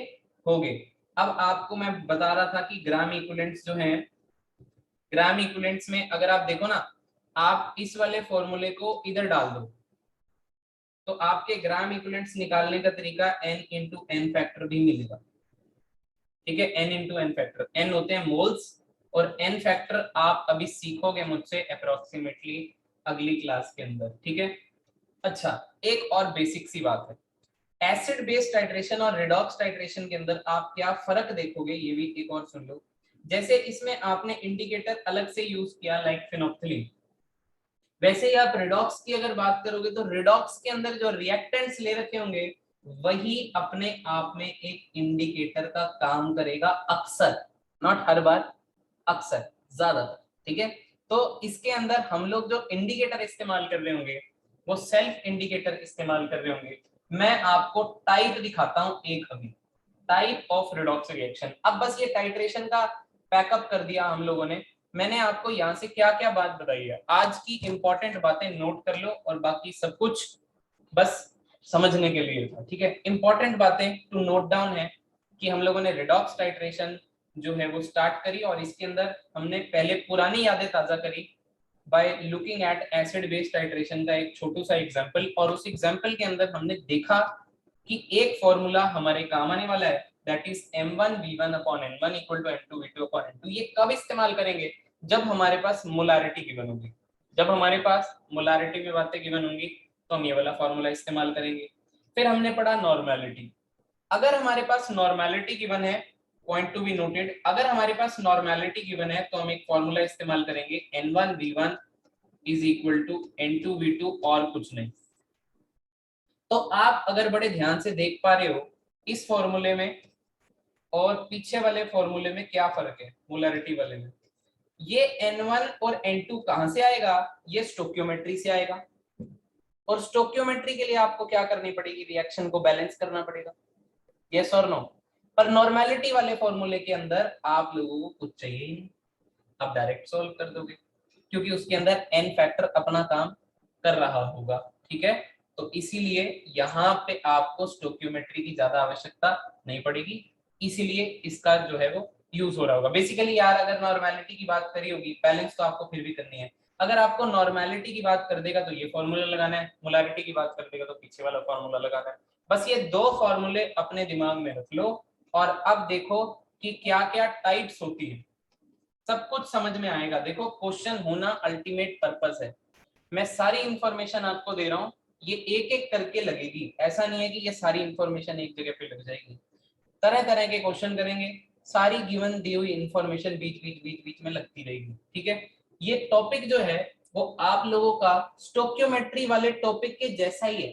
होगे। अब आपको मैं बता रहा था कि ग्राम इक्विवेलेंट्स जो हैं, ग्राम इक्विवेलेंट्स में अगर आप देखो ना, आप इस वाले फॉर्मूले को इधर डाल दो तो आपके ग्राम इक्विवेलेंट्स निकालने का तरीका n इंटू एन फैक्टर भी मिलेगा। ठीक है, n into n factor, n होते हैं मोल्स और n फैक्टर आप अभी सीखोगे मुझसे अप्रोक्सीमेटली अगली क्लास के अंदर। ठीक है, अच्छा एक और बेसिक सी बात है, एसिड बेस टाइट्रेशन और रिडॉक्स टाइट्रेशन के अंदर आप क्या फर्क देखोगे ये भी एक और सुन लो। जैसे इसमें आपने इंडिकेटर अलग से यूज किया लाइक फिनोप्थिलीन, वैसे ही आप रिडॉक्स की अगर बात करोगे तो रिडॉक्स के अंदर जो रिएक्टेंट्स ले रखे होंगे वही अपने आप में एक इंडिकेटर का काम करेगा, अक्सर, नॉट हर बार, अक्सर, ज्यादातर। ठीक है, तो इसके अंदर हम लोग जो इंडिकेटर इस्तेमाल कर रहे होंगे वो सेल्फ इंडिकेटर इस्तेमाल कर रहे होंगे। मैं आपको टाइप दिखाता हूं एक अभी, टाइप ऑफ रिडॉक्स रिएक्शन। अब बस ये टाइट्रेशन का पैकअप कर दिया हम लोगों ने, मैंने आपको यहाँ से क्या क्या बात बताई है, आज की इंपॉर्टेंट बातें नोट कर लो और बाकी सब कुछ बस समझने के लिए था। ठीक है, इंपॉर्टेंट बातें टू नोट डाउन है कि हम लोगों ने रिडॉक्स टाइट्रेशन जो है वो स्टार्ट करी और इसके अंदर हमने पहले पुरानी यादें ताजा करी by looking at acid base titration का एक छोटू सा एग्जांपल, और उस एग्जांपल के अंदर हमने देखा कि एक फॉर्मूला हमारे काम आने वाला है, that is m1v1/n1 equal to m2v2/n2। ये कब इस्तेमाल करेंगे, जब हमारे पास मोलारिटी गिवन होगी। जब हमारे पास मोलारिटी में बातें गिवन होंगी तो हम ये वाला फॉर्मूला इस्तेमाल करेंगे। फिर हमने पढ़ा नॉर्मेलिटी, अगर हमारे पास नॉर्मेलिटी गिवन है, पॉइंट टू बी नोटेड, अगर हमारे पास नॉर्मेलिटी गिवन है तो हम एक फॉर्मूला इस्तेमाल करेंगे n1v1 is equal to n2v2 और कुछ नहीं। तो आप अगर बड़े ध्यान से देख पा रहे हो इस फॉर्मूले में और पीछे वाले फॉर्मूले में क्या फर्क है, मोलरिटी वाले में। ये N1 और N2 कहां से आएगा, ये स्टोइकियोमेट्री से आएगा। और स्टोक्योमेट्री के लिए आपको क्या करनी पड़ेगी, रिएक्शन को बैलेंस करना पड़ेगा, यस और नो। पर नॉर्मेलिटी वाले फॉर्मूले के अंदर आप लोगों को कुछ चाहिए ही नहीं, आप डायरेक्ट सॉल्व कर दोगे क्योंकि उसके अंदर n फैक्टर अपना काम कर रहा होगा, ठीक है। तो इसीलिए यहाँ पे आपको स्टोक्योमेट्री की ज्यादा आवश्यकता नहीं पड़ेगी, इसीलिए इसका जो है वो यूज हो रहा होगा। बेसिकली यार अगर नॉर्मेलिटी की बात करी होगी, बैलेंस तो आपको फिर भी करनी है। अगर आपको नॉर्मेलिटी की बात कर देगा तो ये फॉर्मूला लगाना है, मोलारिटी की बात कर देगा तो पीछे वाला फॉर्मूला लगाना है। बस ये दो फॉर्मूले अपने दिमाग में रख लो और अब देखो कि क्या क्या टाइप्स होती है, सब कुछ समझ में आएगा। देखो क्वेश्चन होना अल्टीमेट पर्पस है, मैं सारी इंफॉर्मेशन आपको दे रहा हूँ, ये एक एक करके लगेगी, ऐसा नहीं है कि ये सारी इंफॉर्मेशन एक जगह पे लग जाएगी। तरह तरह के क्वेश्चन करेंगे, सारी गिवन दी हुई इंफॉर्मेशन बीच में लगती रहेगी, ठीक है। ये टॉपिक जो है वो आप लोगों का स्टोक्योमेट्री वाले टॉपिक के जैसा ही है,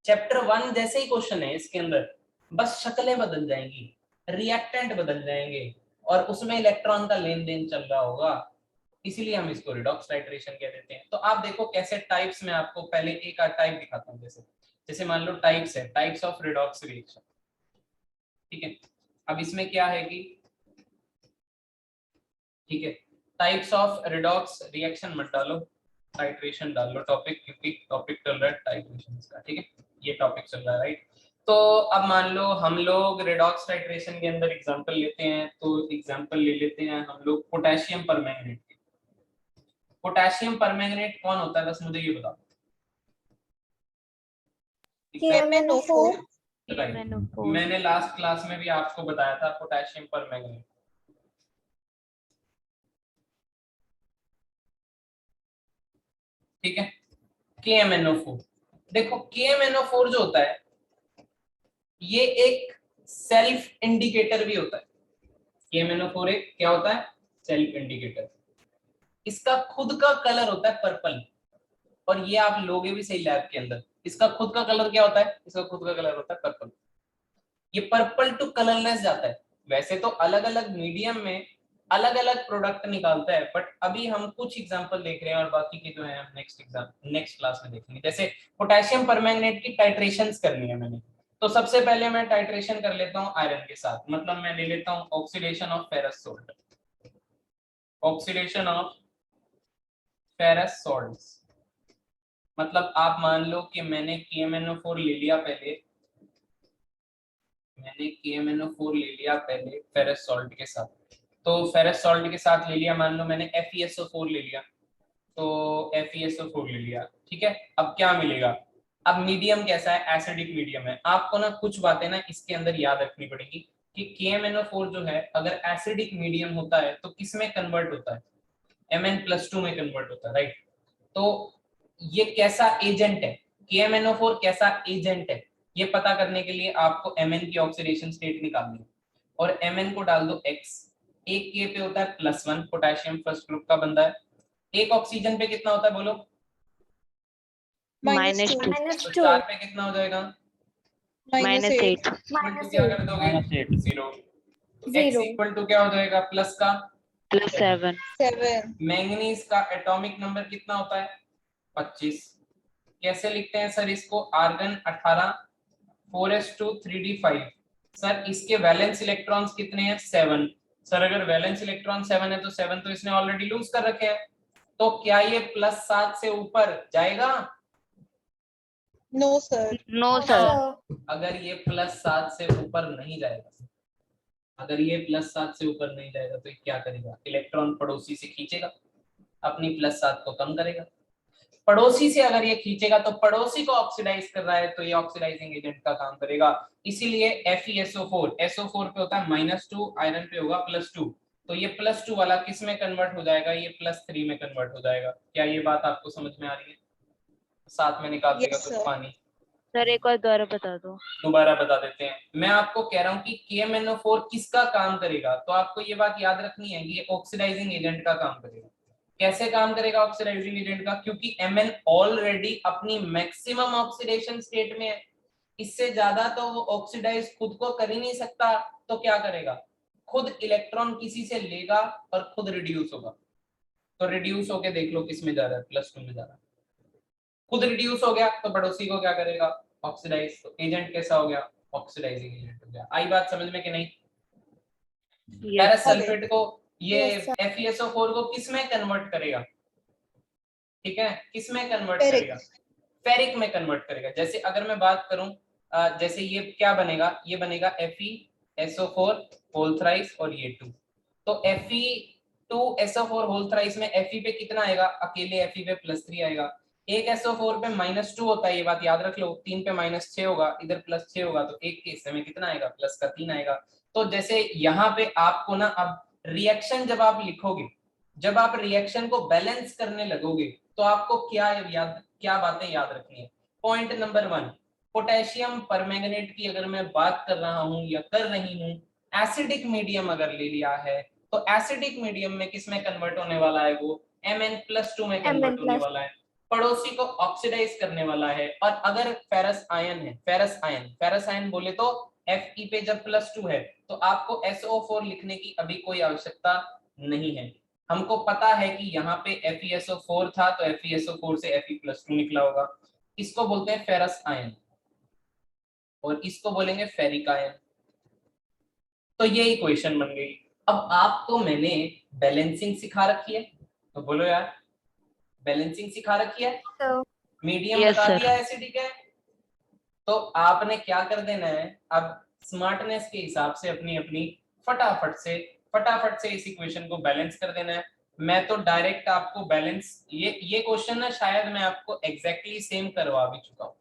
चैप्टर 1 जैसे ही क्वेश्चन है इसके अंदर, बस शक्लें बदल जाएंगी, रिएक्टेंट बदल जाएंगे और उसमें इलेक्ट्रॉन का लेन देन चल रहा होगा, इसीलिए हम इसको रिडॉक्स टाइट्रेशन कह देते हैं। तो आप देखो कैसे टाइप्स में, आपको पहले एक आध टाइप दिखाता हूँ। जैसे जैसे मान लो टाइप्स है, टाइप्स ऑफ रिडॉक्स रिएक्शन, ठीक है। अब इसमें क्या है कि, ठीक है, टाइप्स ऑफ रिडॉक्स रिएक्शन मत डालो, टाइट्रेशन डाल लो टॉपिक, क्योंकि टॉपिक चल रहा है टाइट्रेशन का, ठीक है, ये टॉपिक चल रहा है, राइट। तो अब मान लो हम लोग रिडॉक्स टाइट्रेशन के अंदर एग्जांपल लेते हैं, तो एग्जांपल ले लेते हैं हम लोग पोटेशियम परमैंगनेट। पोटेशियम परमैंगनेट कौन होता है, बस मुझे ये बताओ। KMnO4 मैंने लास्ट क्लास में भी आपको बताया था पोटेशियम परमैंगनेट, ठीक है। KMnO4, देखो KMnO4 जो होता है ये एक सेल्फ इंडिकेटर भी होता है। KMnO4 एक क्या होता है, सेल्फ इंडिकेटर। इसका खुद का कलर होता है पर्पल, और ये आप लोगे भी सही लैब के अंदर। इसका खुद का कलर क्या होता है, इसका खुद का कलर होता है पर्पल। ये पर्पल टू कलरलेस जाता है। वैसे तो अलग अलग मीडियम में अलग अलग प्रोडक्ट निकालता है, बट अभी हम कुछ एग्जांपल देख रहे हैं और बाकी के जो है हम नेक्स्ट क्लास में देखेंगे। जैसे पोटेशियम परमैंगनेट की टाइट्रेशंस करनी है मैंने, तो सबसे पहले मैं टाइट्रेशन कर लेता हूँ आयरन के साथ, मतलब मैं ले लेता हूँ oxidation of ferrous salt, oxidation of ferrous salts. मतलब आप मान लो कि मैंने KMnO4 ले लिया पहले, मैंने KMnO4 ले लिया पहले फेरस सॉल्ट के साथ, तो फेरस सॉल्ट के साथ ले लिया, मान लो मैंने FeSO4 ले लिया, तो FeSO4 ले लिया, ठीक है। अब क्या मिलेगा, अब मीडियम कैसा है, एसिडिक मीडियम है। आपको ना कुछ बातें ना इसके अंदर याद रखनी पड़ेगी कि KMnO4 जो है अगर एसिडिक मीडियम होता है तो किस में कन्वर्ट होता है, Mn+2 में कन्वर्ट होता है, राइट। तो ये कैसा एजेंट है, KMnO4 कैसा एजेंट है, ये पता करने के लिए आपको Mn की ऑक्सीडेशन स्टेट निकालनी है, और Mn को डाल दो x, एक K पे होता है +1, पोटेशियम फर्स्ट ग्रुप का बंदा है। एक ऑक्सीजन पे कितना होता है बोलो, -2 तो -2 चार पे कितना हो जाएगा, -8 तो क्या कर दोगे, 0। तो x 0 इक्वल टू क्या हो जाएगा, प्लस का +7 7 मैंगनीज का एटॉमिक नंबर कितना होता है, 25। कैसे लिखते हैं सर इसको, आर्गन 18 4s2 3d5। सर इसके वैलेंस इलेक्ट्रॉन्स कितने हैं, 7। सर अगर वैलेंस इलेक्ट्रॉन 7 है तो 7 तो इसने ऑलरेडी लूज कर रखे हैं, तो क्या ये +7 से ऊपर जाएगा, नो सर नो सर अगर ये +7 से ऊपर नहीं जाएगा, अगर ये +7 से ऊपर नहीं जाएगा तो ये क्या करेगा, इलेक्ट्रॉन पड़ोसी से खींचेगा, अपनी +7 को कम करेगा। पड़ोसी से अगर ये खींचेगा तो पड़ोसी को ऑक्सीडाइज कर रहा है, तो ये ऑक्सीडाइजिंग एजेंट का काम करेगा। इसीलिए FeSO4 SO4 पे होता है -2, आयरन पे होगा +2, तो ये +2 वाला किस में कन्वर्ट हो जाएगा, ये +3 में कन्वर्ट हो जाएगा। क्या ये बात आपको समझ में आ रही है, साथ में निकाल देगा Yes, कुछ sir. पानी। सर एक बार दोबारा बता दो। दोबारा बता देते हैं, मैं आपको कह रहा हूँ कि KMnO4 किसका काम करेगा, तो आपको ये बात याद रखनी है कि ये ऑक्सीडाइजिंग एजेंट का काम करेगा। कैसे काम करेगा ऑक्सीडाइजिंग एजेंट का, क्योंकि Mn ऑलरेडी अपनी मैक्सिमम ऑक्सीडेशन स्टेट में है, इससे ज्यादा तो वो ऑक्सीडाइज खुद को कर ही नहीं सकता, तो क्या करेगा, खुद इलेक्ट्रॉन किसी से लेगा और खुद रिड्यूस होगा। तो रिड्यूस होके देख लो किस में जा रहा है, +2 में जा रहा है। खुद रिड्यूस हो गया तो पड़ोसी को क्या करेगा, ऑक्सीडाइज। तो एजेंट कैसा हो गया, ऑक्सीडाइजिंग एजेंट हो गया। आई बात समझ में कि नहीं? Yes. फेरस सल्फेट को ये Yes, sir. FeSO4 को किस में कन्वर्ट करेगा, ठीक है, किस में कन्वर्ट Ferric. करेगा, फेरिक में कन्वर्ट करेगा। जैसे अगर मैं बात करूं, जैसे ये क्या बनेगा, ये बनेगा FeSO4 होल थ्राइस और ये 2। तो Fe2SO4 होल थ्राइस में Fe पे कितना आएगा, अकेले Fe पे +3 आएगा। एक SO4 पे -2 होता है, ये बात याद रख लो। 3 पे -6 होगा, इधर +6 होगा, तो एक के हिस्से में कितना आएगा, +3 आएगा। तो जैसे यहाँ पे आपको ना, अब रिएक्शन जब आप लिखोगे, जब आप रिएक्शन को बैलेंस करने लगोगे, तो आपको क्या बातें याद रखनी है। पॉइंट नंबर 1, पोटेशियम परमैंगनेट की अगर मैं बात कर रहा हूं या कर रही हूं, एसिडिक मीडियम अगर ले लिया है, तो एसिडिक मीडियम में किस में कन्वर्ट होने वाला है, वो Mn+2 में कन्वर्ट होने वाला है, पड़ोसी को ऑक्सीडाइज करने वाला है। और अगर फेरस आयन है, फेरस आयन बोले तो Fe पे जब +2 है, तो आपको SO4 लिखने की अभी कोई आवश्यकता नहीं है। हमको पता है कि यहाँ पे FeSO4 था, तो FeSO4 से Fe+2 निकला होगा। इसको बोलते हैं फेरस आयन और इसको बोलेंगे फेरिक आयन। तो ये इक्वेशन बन गई। अब आपको मैंने बैलेंसिंग सिखा रखी है, तो बोलो यार, बैलेंसिंग सिखा रखी है, So, मीडियम Yes, बता sir. दिया एसिडिक है, तो आपने क्या कर देना है, अब स्मार्टनेस के हिसाब से अपनी अपनी फटाफट से इस इक्वेशन को बैलेंस कर देना है। मैं तो डायरेक्ट आपको बैलेंस, ये क्वेश्चन ना शायद मैं आपको एग्जैक्टली सेम करवा भी चुका हूं,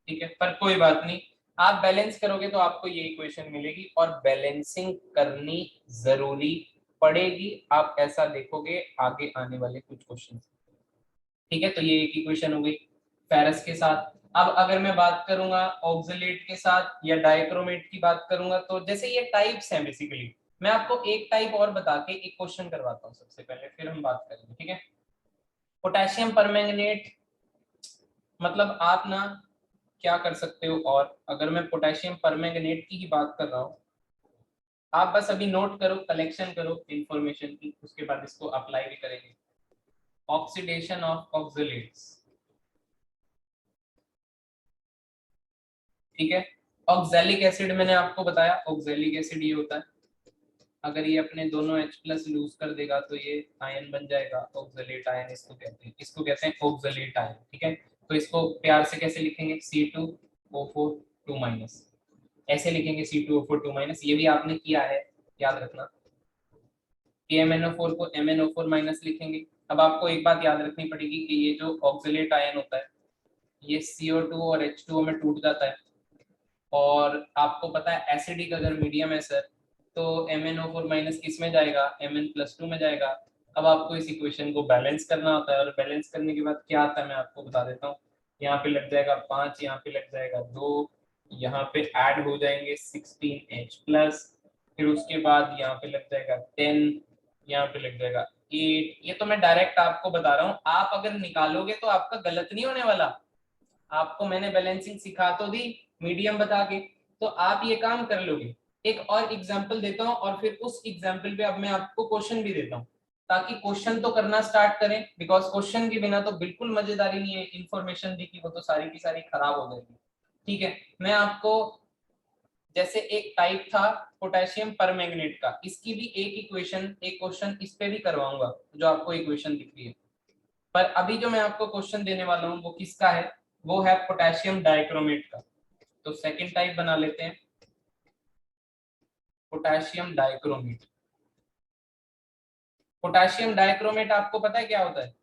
ठीक है, पर कोई बात नहीं, आप बैलेंस करोगे तो आपको ये इक्वेशन मिलेगी और बैलेंसिंग करनी जरूरी पड़ेगी। आप ऐसा देखोगे आगे आने वाले कुछ क्वेश्चन, ठीक है। तो ये एक इक्वेशन हो गई फेरस के साथ। अब अगर मैं बात करूंगा ऑक्सलेट के साथ या डाइक्रोमेट की बात करूंगा, तो जैसे ये टाइप्स हैं बेसिकली, मैं आपको एक टाइप और बता के एक क्वेश्चन करवाता हूँ सबसे पहले, फिर हम बात करेंगे, ठीक है। पोटेशियम परमैंगनेट, मतलब आप ना क्या कर सकते हो, और अगर मैं पोटेशियम परमैंगनेट की ही बात कर रहा हूँ, आप बस अभी नोट करो, कलेक्शन करो इंफॉर्मेशन की, उसके बाद इसको अप्लाई भी करेंगे। ऑक्सीडेशन ऑफ ऑक्सलेट्स, ठीक है। ऑक्सैलिक एसिड मैंने आपको बताया, ऑक्सैलिक एसिड ये होता है, अगर ये अपने दोनों H+ लूज कर देगा तो ये आयन बन जाएगा, ऑक्सलेट आयन इसको कहते हैं ऑक्सलेट आयन, ठीक है। तो इसको प्यार से कैसे लिखेंगे, C2O4 2-, ऐसे लिखेंगे C2O4 2-। ये भी आपने किया है, याद रखना। KMnO4 को MnO4- लिखेंगे। अब आपको एक बात याद रखनी पड़ेगी कि ये जो ऑक्सलेट आयन होता है, ये CO2 और H2O में टूट जाता है, और आपको पता है एसिडिक अगर मीडियम है सर, तो MnO4- किस में जाएगा, Mn+2 में जाएगा। अब आपको इस इक्वेशन को बैलेंस करना होता है, और बैलेंस करने के बाद क्या आता है मैं आपको बता देता हूँ। यहाँ पे लग जाएगा 5, यहाँ पे लग जाएगा 2, यहाँ पे ऐड हो जाएंगे 16H+, फिर उसके बाद यहाँ पे लग जाएगा 10, यहाँ पे लग जाएगा 8। ये तो मैं डायरेक्ट आपको बता रहा हूँ, आप अगर निकालोगे तो आपका गलत नहीं होने वाला। आपको मैंने बैलेंसिंग सिखा तो दी मीडियम बता के, तो आप ये काम कर लोगे। एक और एग्जांपल देता हूं, और फिर उस एग्जांपल पे अब मैं आपको क्वेश्चन भी देता हूं, ताकि क्वेश्चन तो करना स्टार्ट करें, बिकॉज क्वेश्चन के बिना तो बिल्कुल मजेदारी नहीं है। इंफॉर्मेशन दी कि वो तो सारी की सारी खराब हो जाएगी, ठीक है। मैं आपको, जैसे एक टाइप था पोटेशियम परमैंगनेट का, इसकी भी एक इक्वेशन, एक क्वेश्चन इस पे भी करवाऊंगा, जो आपको इक्वेशन दिख रही है। पर अभी जो मैं आपको क्वेश्चन देने वाला हूँ वो किसका है, वो है पोटेशियम डाइक्रोमेट का। तो सेकंड टाइप बना लेते हैं, पोटेशियम डाइक्रोमेट। पोटेशियम डाइक्रोमेट आपको पता है क्या होता है,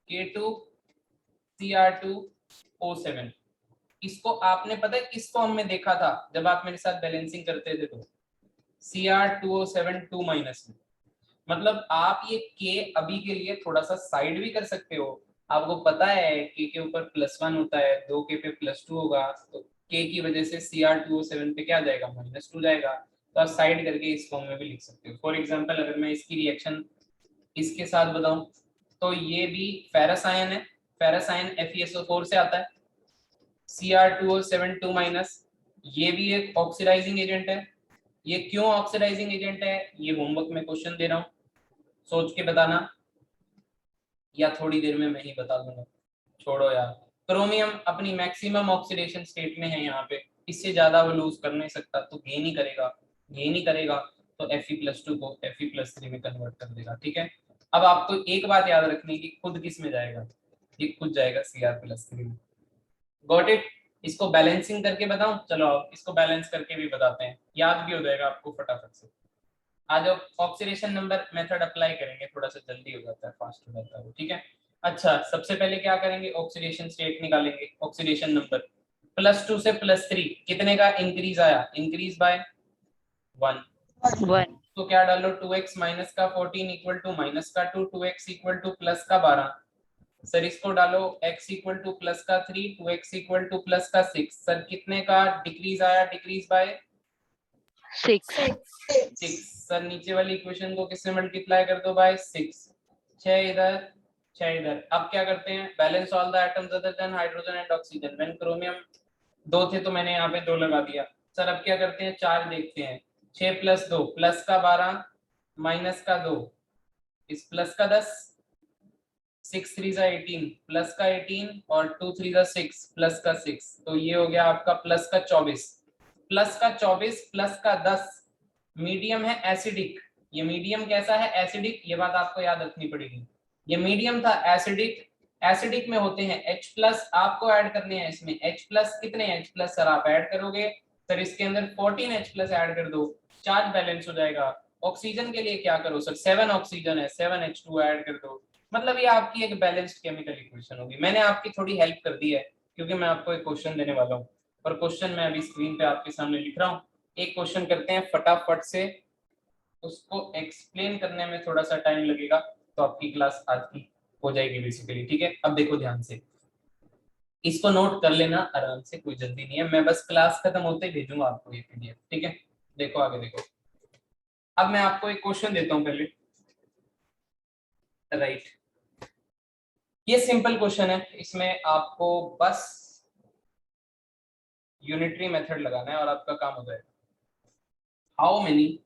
K2Cr2O7। इसको आपने पता है किस फॉर्म में देखा था जब आप मेरे साथ बैलेंसिंग करते थे, तो Cr2O7 2- में। मतलब आप ये K अभी के लिए थोड़ा सा साइड भी कर सकते हो। आपको पता है K के ऊपर +1 होता है, 2K पे +2 होगा, तो K की वजह से Cr2O7 पे क्या जाएगा, -2 जाएगा। तो आप साइड करके इस फॉर्म में भी लिख सकते हो। फॉर एग्जांपल अगर मैं इसकी रिएक्शन इसके साथ बताऊं, तो ये भी फेरस आयन है, फेरस आयन FeSO4 से आता है, Cr2O7 2-। ये भी एक ऑक्सीडाइजिंग एजेंट है। ये क्यों ऑक्सीडाइजिंग एजेंट है, ये होमवर्क में क्वेश्चन दे रहा हूं, सोच के बताना। या थोड़ी देर में मैं ही बता दूंगा, छोड़ो यार। क्रोमियम अपनी मैक्सिमम ऑक्सीडेशन स्टेट में है यहाँ पे, इससे ज्यादा वो लूज कर नहीं सकता, तो गेन ही करेगा, गेन ही करेगा, तो Fe+2 को Fe+3 में कन्वर्ट कर देगा। ठीक है, अब आपको एक बात याद रखनी है कि खुद किस में जाएगा, ये खुद जाएगा Cr+3 में। Got it? इसको बैलेंसिंग करके बताऊं? चलो आप इसको बैलेंस करके भी बताते हैं, याद भी हो जाएगा आपको फटाफट से। आज ऑक्सीडेशन नंबर मेथड अप्लाई करेंगे, थोड़ा सा जल्दी हो जाता है, फास्ट हो जाता है वो। ठीक है, अच्छा सबसे पहले क्या करेंगे, ऑक्सीडेशन स्टेट निकालेंगे। ऑक्सीडेशन नंबर +2 से +3 कितने का इंक्रीज आया? Increase by 1। 1. तो क्या डालो, 2x माइनस का 14 इक्वल टू माइनस का 2, 2x इक्वल टू प्लस का 12। सर इसको डालो, x इक्वल टू प्लस का 3, 2x इक्वल टू प्लस का 6। सर कितने का डिक्रीज आया? Decrease by 6. 6। सर नीचे वाली इक्वेशन को किससे मल्टीप्लाई कर दो? बाय 6। 6 इधर 6 इधर। अब क्या करते हैं, balance all the atoms other than hydrogen and oxygen. When chromium 2 थे तो मैंने यहाँ पे 2 लगा दिया। सर अब क्या करते हैं, 4 देखते हैं। 6 + 2 प्लस का 12 माइनस का 2 इस प्लस का 10, 6 3 जा 18 प्लस का 18 और 2 3 जा 6 प्लस का 6, तो ये हो गया आपका प्लस का 24। प्लस का 24 प्लस का 10 मीडियम है एसिडिक। ये मीडियम कैसा है? एसिडिक। ये बात आपको याद रखनी पड़ेगी, ये मीडियम था एसिडिक। एसिडिक में होते हैं H+, आपको ऐड करने हैं इसमें H+। कितने H+ सर आप ऐड करोगे? सर इसके अंदर 14 H+ ऐड कर दो, चार्ज बैलेंस हो जाएगा। ऑक्सीजन के लिए क्या करो सर, 7 ऑक्सीजन है, 7 H2 ऐड कर दो। मतलब ये आपकी एक बैलेंस्ड केमिकल इक्वेशन होगी। मैंने आपकी थोड़ी हेल्प कर दी है क्योंकि मैं आपको एक क्वेश्चन देने वाला हूँ, और क्वेश्चन मैं अभी स्क्रीन पे आपके सामने लिख रहा हूँ। एक क्वेश्चन करते हैं फटाफट से, उसको एक्सप्लेन करने में थोड़ा सा टाइम लगेगा, तो आपकी क्लास आज की हो जाएगी बेसिकली। ठीक है, अब देखो ध्यान से, इसको नोट कर लेना आराम से, कोई जल्दी नहीं है, मैं बस क्लास खत्म होते ही भेजूंगा आपको ये PDF। ठीक है, देखो आगे देखो। अब मैं आपको एक क्वेश्चन देता हूँ पहले, राइट। ये सिंपल क्वेश्चन है, इसमें आपको बस यूनिटरी मेथड लगाना है और आपका काम हो जाएगा। How many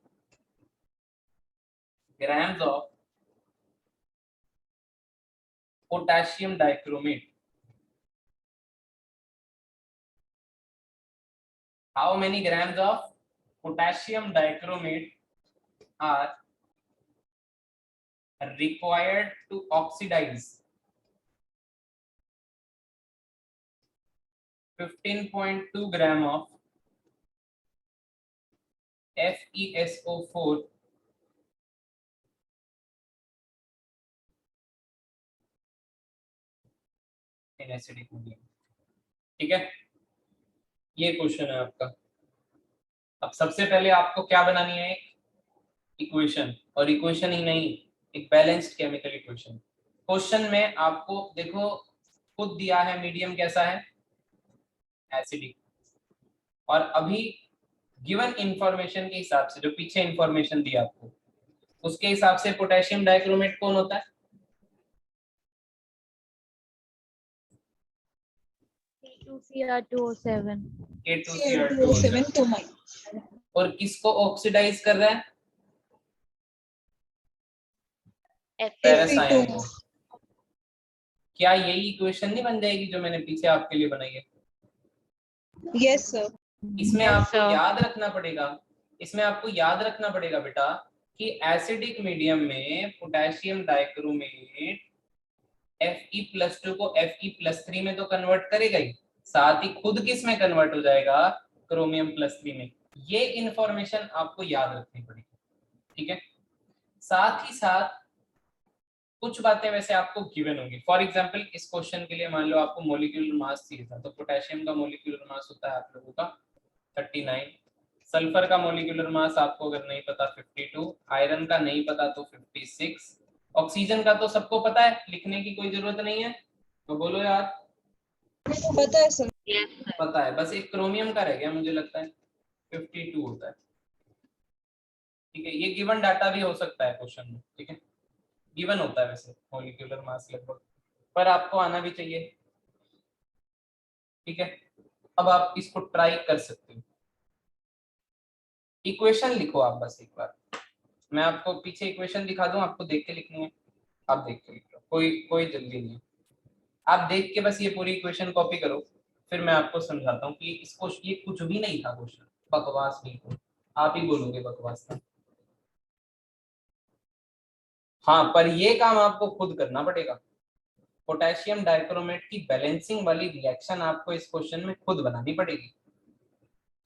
grams of potassium dichromate, how many grams of potassium dichromate are required to oxidize 15.2 gram of FeSO4 in acidic medium। ठीक है, ये क्वेश्चन है आपका। अब सबसे पहले आपको क्या बनानी है, एक इक्वेशन, और इक्वेशन ही नहीं, एक बैलेंस्ड केमिकल इक्वेशन। क्वेश्चन में आपको देखो खुद दिया है मीडियम कैसा है, एसिडिक, और अभी गिवन इंफॉर्मेशन के हिसाब से, जो पीछे इंफॉर्मेशन दी आपको उसके हिसाब से पोटेशियम डाइक्रोमेट कौन होता है? K2Cr2O7. K2Cr2O7। 2 और किसको ऑक्सीडाइज कर रहा है? फेरस आयन को। क्या यही इक्वेशन नहीं बन जाएगी जो मैंने पीछे आपके लिए बनाई है? Yes, sir. इसमें Yes, आपको sir. याद रखना पड़ेगा, इसमें आपको याद रखना पड़ेगा बेटा कि एसिडिक मीडियम में पोटेशियम डाइक्रोमेट Fe+2 को Fe+3 में तो कन्वर्ट करेगा ही, साथ ही खुद किस में कन्वर्ट हो जाएगा? क्रोमियम+3 में। ये इंफॉर्मेशन आपको याद रखनी पड़ेगी। ठीक है, साथ ही साथ कुछ बातें वैसे आपको गिवन होंगी। फॉर एग्जांपल इस क्वेश्चन के लिए मान लो आपको मोलिक्यूलर मास चाहिए था, तो पोटेशियम का मोलिक्यूलर मास होता है आप लोगों का 39, सल्फर का मोलिक्यूलर मास आपको अगर नहीं पता 52, आयरन का नहीं पता तो 56, ऑक्सीजन का तो सबको पता है, लिखने की कोई जरूरत नहीं है, तो बोलो यार पता है सर। Yes, sir. पता है। बस एक क्रोमियम का रह गया, मुझे लगता है 52 होता है। ठीक है, ये गिवन डाटा भी हो सकता है क्वेश्चन में। ठीक है, गिवन होता है वैसे मॉलिक्यूलर मास लगभग, पर आपको आना भी चाहिए। ठीक है, अब आप इसको ट्राई कर सकते हो। इक्वेशन लिखो आप बस एक बार, मैं आपको पीछे इक्वेशन दिखा दूं, आपको देख के लिखनी है, आप देख के लिख लो, कोई कोई जल्दी नहीं, आप देख के बस ये पूरी इक्वेशन कॉपी करो, फिर मैं आपको समझाता हूँ कि इसको ये कुछ भी नहीं था क्वेश्चन, बकवास बिल्कुल, आप ही बोलोगे बकवास था। हाँ, पर ये काम आपको खुद करना पड़ेगा। पोटेशियम डाइक्रोमेट की बैलेंसिंग वाली रिएक्शन आपको इस क्वेश्चन में खुद बनानी पड़ेगी।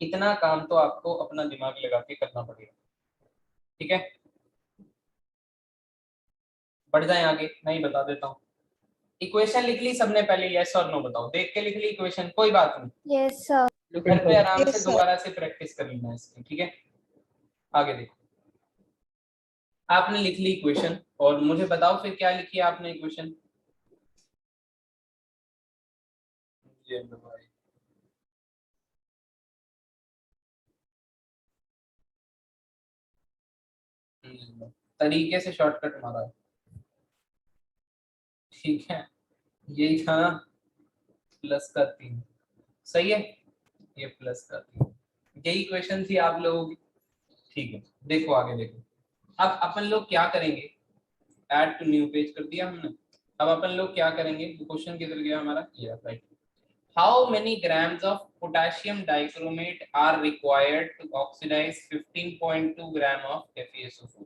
इतना काम तो आपको अपना दिमाग लगा के करना पड़ेगा, ठीक है। बढ़ जाए आगे, मैं ही बता देता हूँ। इक्वेशन लिख ली सबने पहले, यस और नो बताओ, देख के लिख ली इक्वेशन, कोई बात नहीं, यस सर। घर पे आराम Yes, से sir. दोबारा से प्रैक्टिस कर लेना इसकी, ठीक है। आगे देखो, आपने लिख ली इक्वेशन और मुझे बताओ फिर क्या लिखी है आपने इक्वेशन। तरीके से शॉर्टकट मारा है, ठीक है, यही था, प्लस का 3, सही है, ये प्लस का 3, यही इक्वेशन थी आप लोगों की, ठीक है। देखो आगे देखो, अब अपन लोग क्या करेंगे, ऐड टू न्यू पेज कर दिया हमने। अब अपन लोग क्या करेंगे, क्वेश्चन किधर गया हमारा, ये right. How many grams of potassium dichromate are required to oxidise 15.2 gram of FeSO4।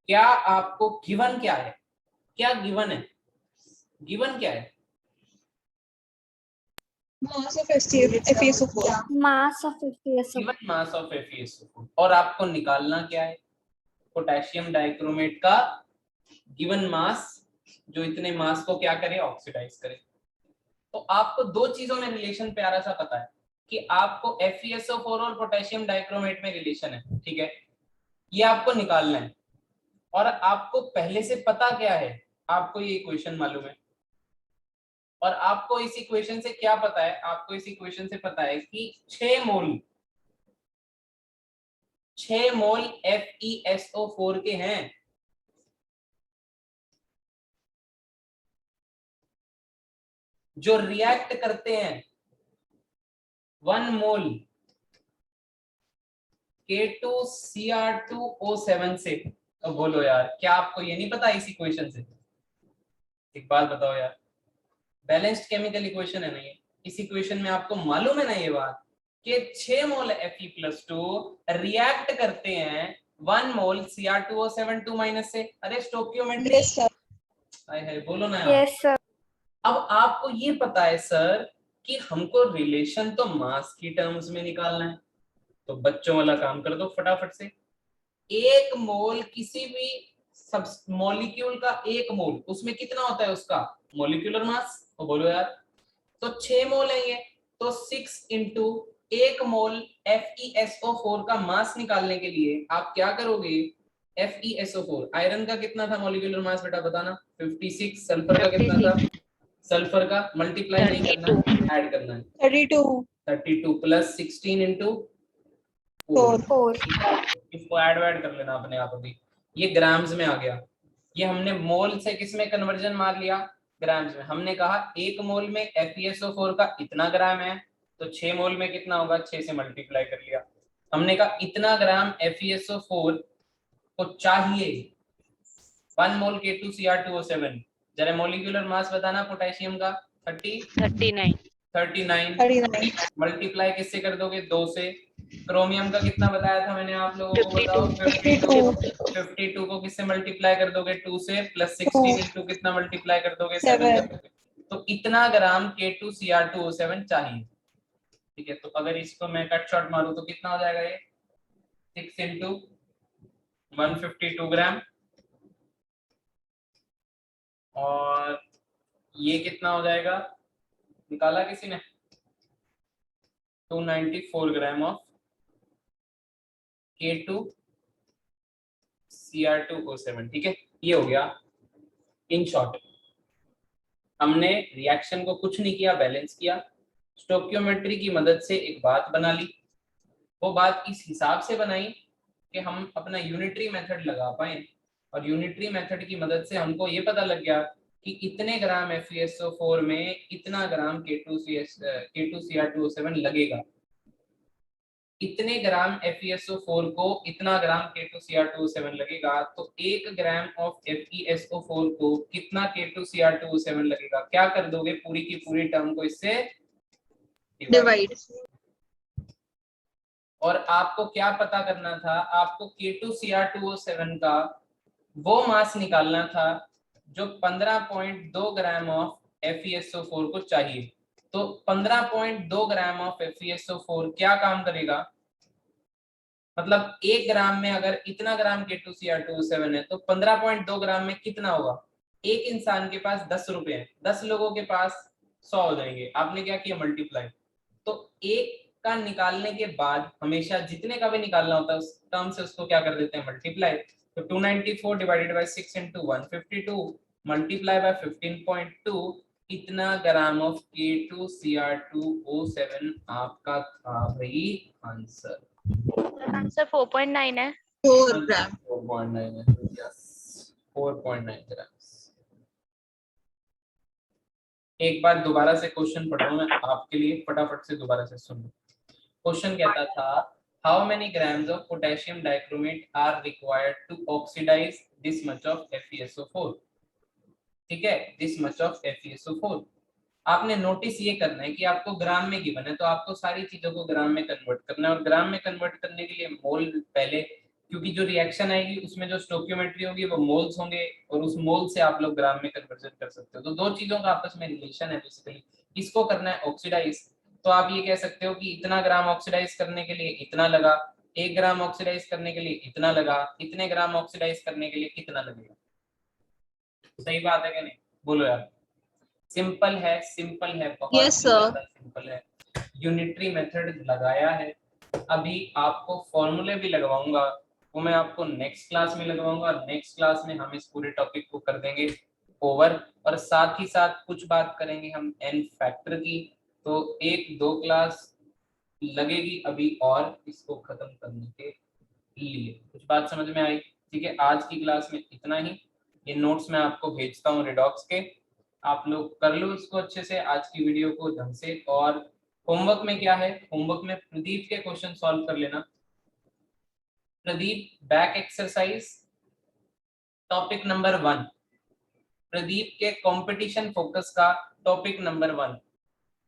क्या आपको गिवन क्या है, क्या गिवन है, गिवन क्या है, Mass of FeSO4. Mass of FeSO4। Given mass of FeSO4, और आपको निकालना क्या है, पोटेशियम डाइक्रोमेट का गिवन मास, जो इतने मास को क्या करे, ऑक्सीडाइज करे। तो आपको दो चीजों में रिलेशन प्यारा सा पता है कि आपको FeSO4 और पोटेशियम डाइक्रोमेट में रिलेशन है, ठीक है, ये आपको निकालना है। और आपको पहले से पता क्या है, आपको ये इक्वेशन मालूम है, और आपको इस इक्वेशन से क्या पता है, आपको इस इक्वेशन से पता है कि 6 मोल FeSO4 के हैं। जो रिएक्ट करते हैं 1 मोल K2Cr2O7 से। तो बोलो यार, क्या आपको ये नहीं पता इस इक्वेशन से, एक बात बताओ यार, बैलेंस्ड केमिकल इक्वेशन है ना ये, इस इक्वेशन में आपको मालूम है ना ये बात कि 6 मोल Fe+2 रिएक्ट करते हैं 1 मोल Cr2O7 2- से। अरे स्टोकियोमेट्री, Yes, sir. है बोलो ना यार। Yes sir. अब आपको ये पता है सर कि हमको रिलेशन तो मास की टर्म्स में निकालना है, तो बच्चों वाला काम कर दो फटाफट से। 1 मोल किसी भी सब मॉलिक्यूल का 1 मोल, उसमें कितना होता है उसका मॉलिक्यूलर मास, तो बोलो यार। तो 6 मोल है ये, तो 6 इंटू 1 मोल FeSO4 का मास निकालने के लिए आप क्या करोगे, FeSO4 आयरन का कितना था मॉलिक्यूलर मास बेटा बताना, 56। सल्फर का कितना था, सल्फर का मल्टीप्लाई नहीं करना है, ऐड करना है, 32. 32 प्लस 16 इंटू 4, 4। इसको ऐड कर लेना अपने आप अभी। ये ग्राम्स में आ गया, ये हमने मोल से किस में कन्वर्जन मार लिया, ग्राम्स में। हमने कहा 1 मोल में FeSO4 का इतना ग्राम है, तो 6 मोल में कितना होगा, 6 से मल्टीप्लाई कर लिया। हमने कहा इतना ग्राम FeSO4 को चाहिए 1 मोल K2Cr2O7। जरा मॉलिक्यूलर मास बताना पोटेशियम का, 39 39. मल्टीप्लाई किससे कर दोगे, 2 से। क्रोमियम का कितना बताया था मैंने आप लोगों को, बताओ 52 को किससे मल्टीप्लाई कर दोगे, 2 से, प्लस 16 इंटू कितना मल्टीप्लाई कर दोगे, 7 कर दोगे। तो इतना ग्राम K2Cr2O7 चाहिए, ठीक है। तो अगर इसको मैं कट शॉर्ट मारूं तो कितना हो जाएगा ये, 6 इंटू 152 ग्राम, और ये कितना हो जाएगा, निकाला किसी ने, 294 ग्राम ऑफ K2Cr2O7, ठीक है। ये हो गया इन शॉर्ट, हमने रिएक्शन को कुछ नहीं किया, बैलेंस किया, स्टोकियोमेट्री की मदद से एक बात बना ली। वो बात इस हिसाब से बनाई कि हम अपना यूनिटरी मेथड लगा पाए, और यूनिटरी मेथड की मदद से हमको ये पता लग गया कि इतने ग्राम FeSO4 में इतना ग्राम K2Cr2O7 लगेगा। इतने ग्राम FeSO4 को इतना ग्राम K2Cr2O7 लगेगा, तो 1 ग्राम ऑफ FeSO4 को कितना K2Cr2O7 लगेगा? क्या कर दोगे? पूरी की पूरी टर्म को इससे Divide. और आपको क्या पता करना था? आपको K2Cr2O7 का वो मास निकालना था जो 15.2 ग्राम ऑफ FeSO4 को चाहिए। तो 15.2 ग्राम ऑफ FeSO4 क्या काम करेगा? मतलब 1 ग्राम में अगर इतना ग्राम K2Cr2O7 है तो 15.2 ग्राम में कितना होगा? एक इंसान के पास 10 रुपए हैं, 10 लोगों के पास 100 हो जाएंगे। आपने क्या किया? मल्टीप्लाई। तो एक का निकालने के बाद हमेशा जितने का भी निकालना होता है उस टर्म से उसको क्या कर देते हैं? मल्टीप्लाई। तो 294 divided by 6 into 152 multiply by 15.2 इतना ग्राम ऑफ K2Cr2O7 आपका था भाई आंसर। आंसर 4.9 है। 4 gram. 4.9 है। Yes 4.9 grams. एक बार दोबारा से क्वेश्चन पढ़ रहा हूं मैं आपके लिए, फटाफट से दोबारा से सुन लो। क्वेश्चन कहता था how many grams of potassium dichromate are required to oxidise this much of FeSO4। ठीक है, दिस मच ऑफ FeSO4। आपने नोटिस ये करना है कि आपको ग्राम में गिवन है तो आपको सारी चीजों को ग्राम में कन्वर्ट करना है। और ग्राम में कन्वर्ट करने के लिए मोल पहले, क्योंकि जो रिएक्शन आएगी उसमें जो स्टोइकियोमेट्री होगी वो मोल्स होंगे और उस मोल से आप लोग ग्राम में कन्वर्जन कर सकते हो। तो दो चीजों का आपस में रिलेशन है बेसिकली। इसको करना है ऑक्सीडाइज, तो आप ये कह सकते हो कि इतना ग्राम ऑक्सीडाइज करने के लिए इतना लगा, 1 ग्राम ऑक्सीडाइज करने के लिए इतना लगा, इतने ग्राम ऑक्सीडाइज करने के लिए कितना लगेगा। सही बात है क्या नहीं? बोलो यार। सिंपल है, सिंपल है, बहुत Yes, sir. ज्यादा सिंपल है। यूनिटरी मेथड लगाया है। अभी आपको फॉर्मूले भी लगवाऊंगा, वो मैं आपको नेक्स्ट क्लास में लगवाऊंगा। नेक्स्ट क्लास में हम इस पूरे टॉपिक को कर देंगे ओवर, और साथ ही साथ कुछ बात करेंगे हम n फैक्टर की। तो 1-2 क्लास लगेगी अभी और इसको खत्म करने के लिए। कुछ बात समझ में आई? ठीक है, आज की क्लास में इतना ही। ये नोट्स मैं आपको भेजता हूँ रिडॉक्स के, आप लोग कर लो इसको अच्छे से, आज की वीडियो को ढंग से। और होमवर्क में क्या है? होमवर्क में प्रदीप के क्वेश्चन सॉल्व कर लेना। Pradeep back exercise topic number 1, Pradeep के कंपटीशन फोकस का टॉपिक नंबर 1।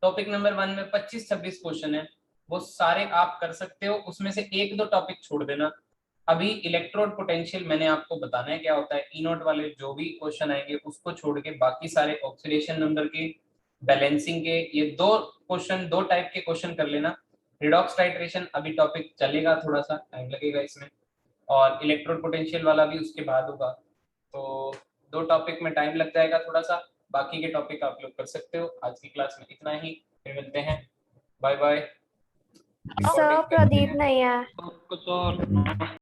टॉपिक नंबर 1 में 25-26 क्वेश्चन है, वो सारे आप कर सकते हो। उसमें से 1-2 टॉपिक छोड़ देना। अभी इलेक्ट्रोड पोटेंशियल मैंने आपको बताना है क्या होता है। E0 वाले जो भी क्वेश्चन आएंगे उसको छोड़ के बाकी सारे ऑक्सीडेशन नंबर के, बैलेंसिंग के, ये 2 क्वेश्चन, 2 टाइप के क्वेश्चन कर लेना। रिडॉक्स टाइट्रेशन अभी टॉपिक चलेगा, थोड़ा सा टाइम लगेगा इसमें, और इलेक्ट्रोड पोटेंशियल वाला भी उसके बाद होगा। तो 2 टॉपिक में टाइम लग जाएगा थोड़ा सा, बाकी के टॉपिक आप लोग कर सकते हो। आज की क्लास में इतना ही, फिर मिलते हैं, बाय बाय। सर प्रदीप नहीं है। कुछ और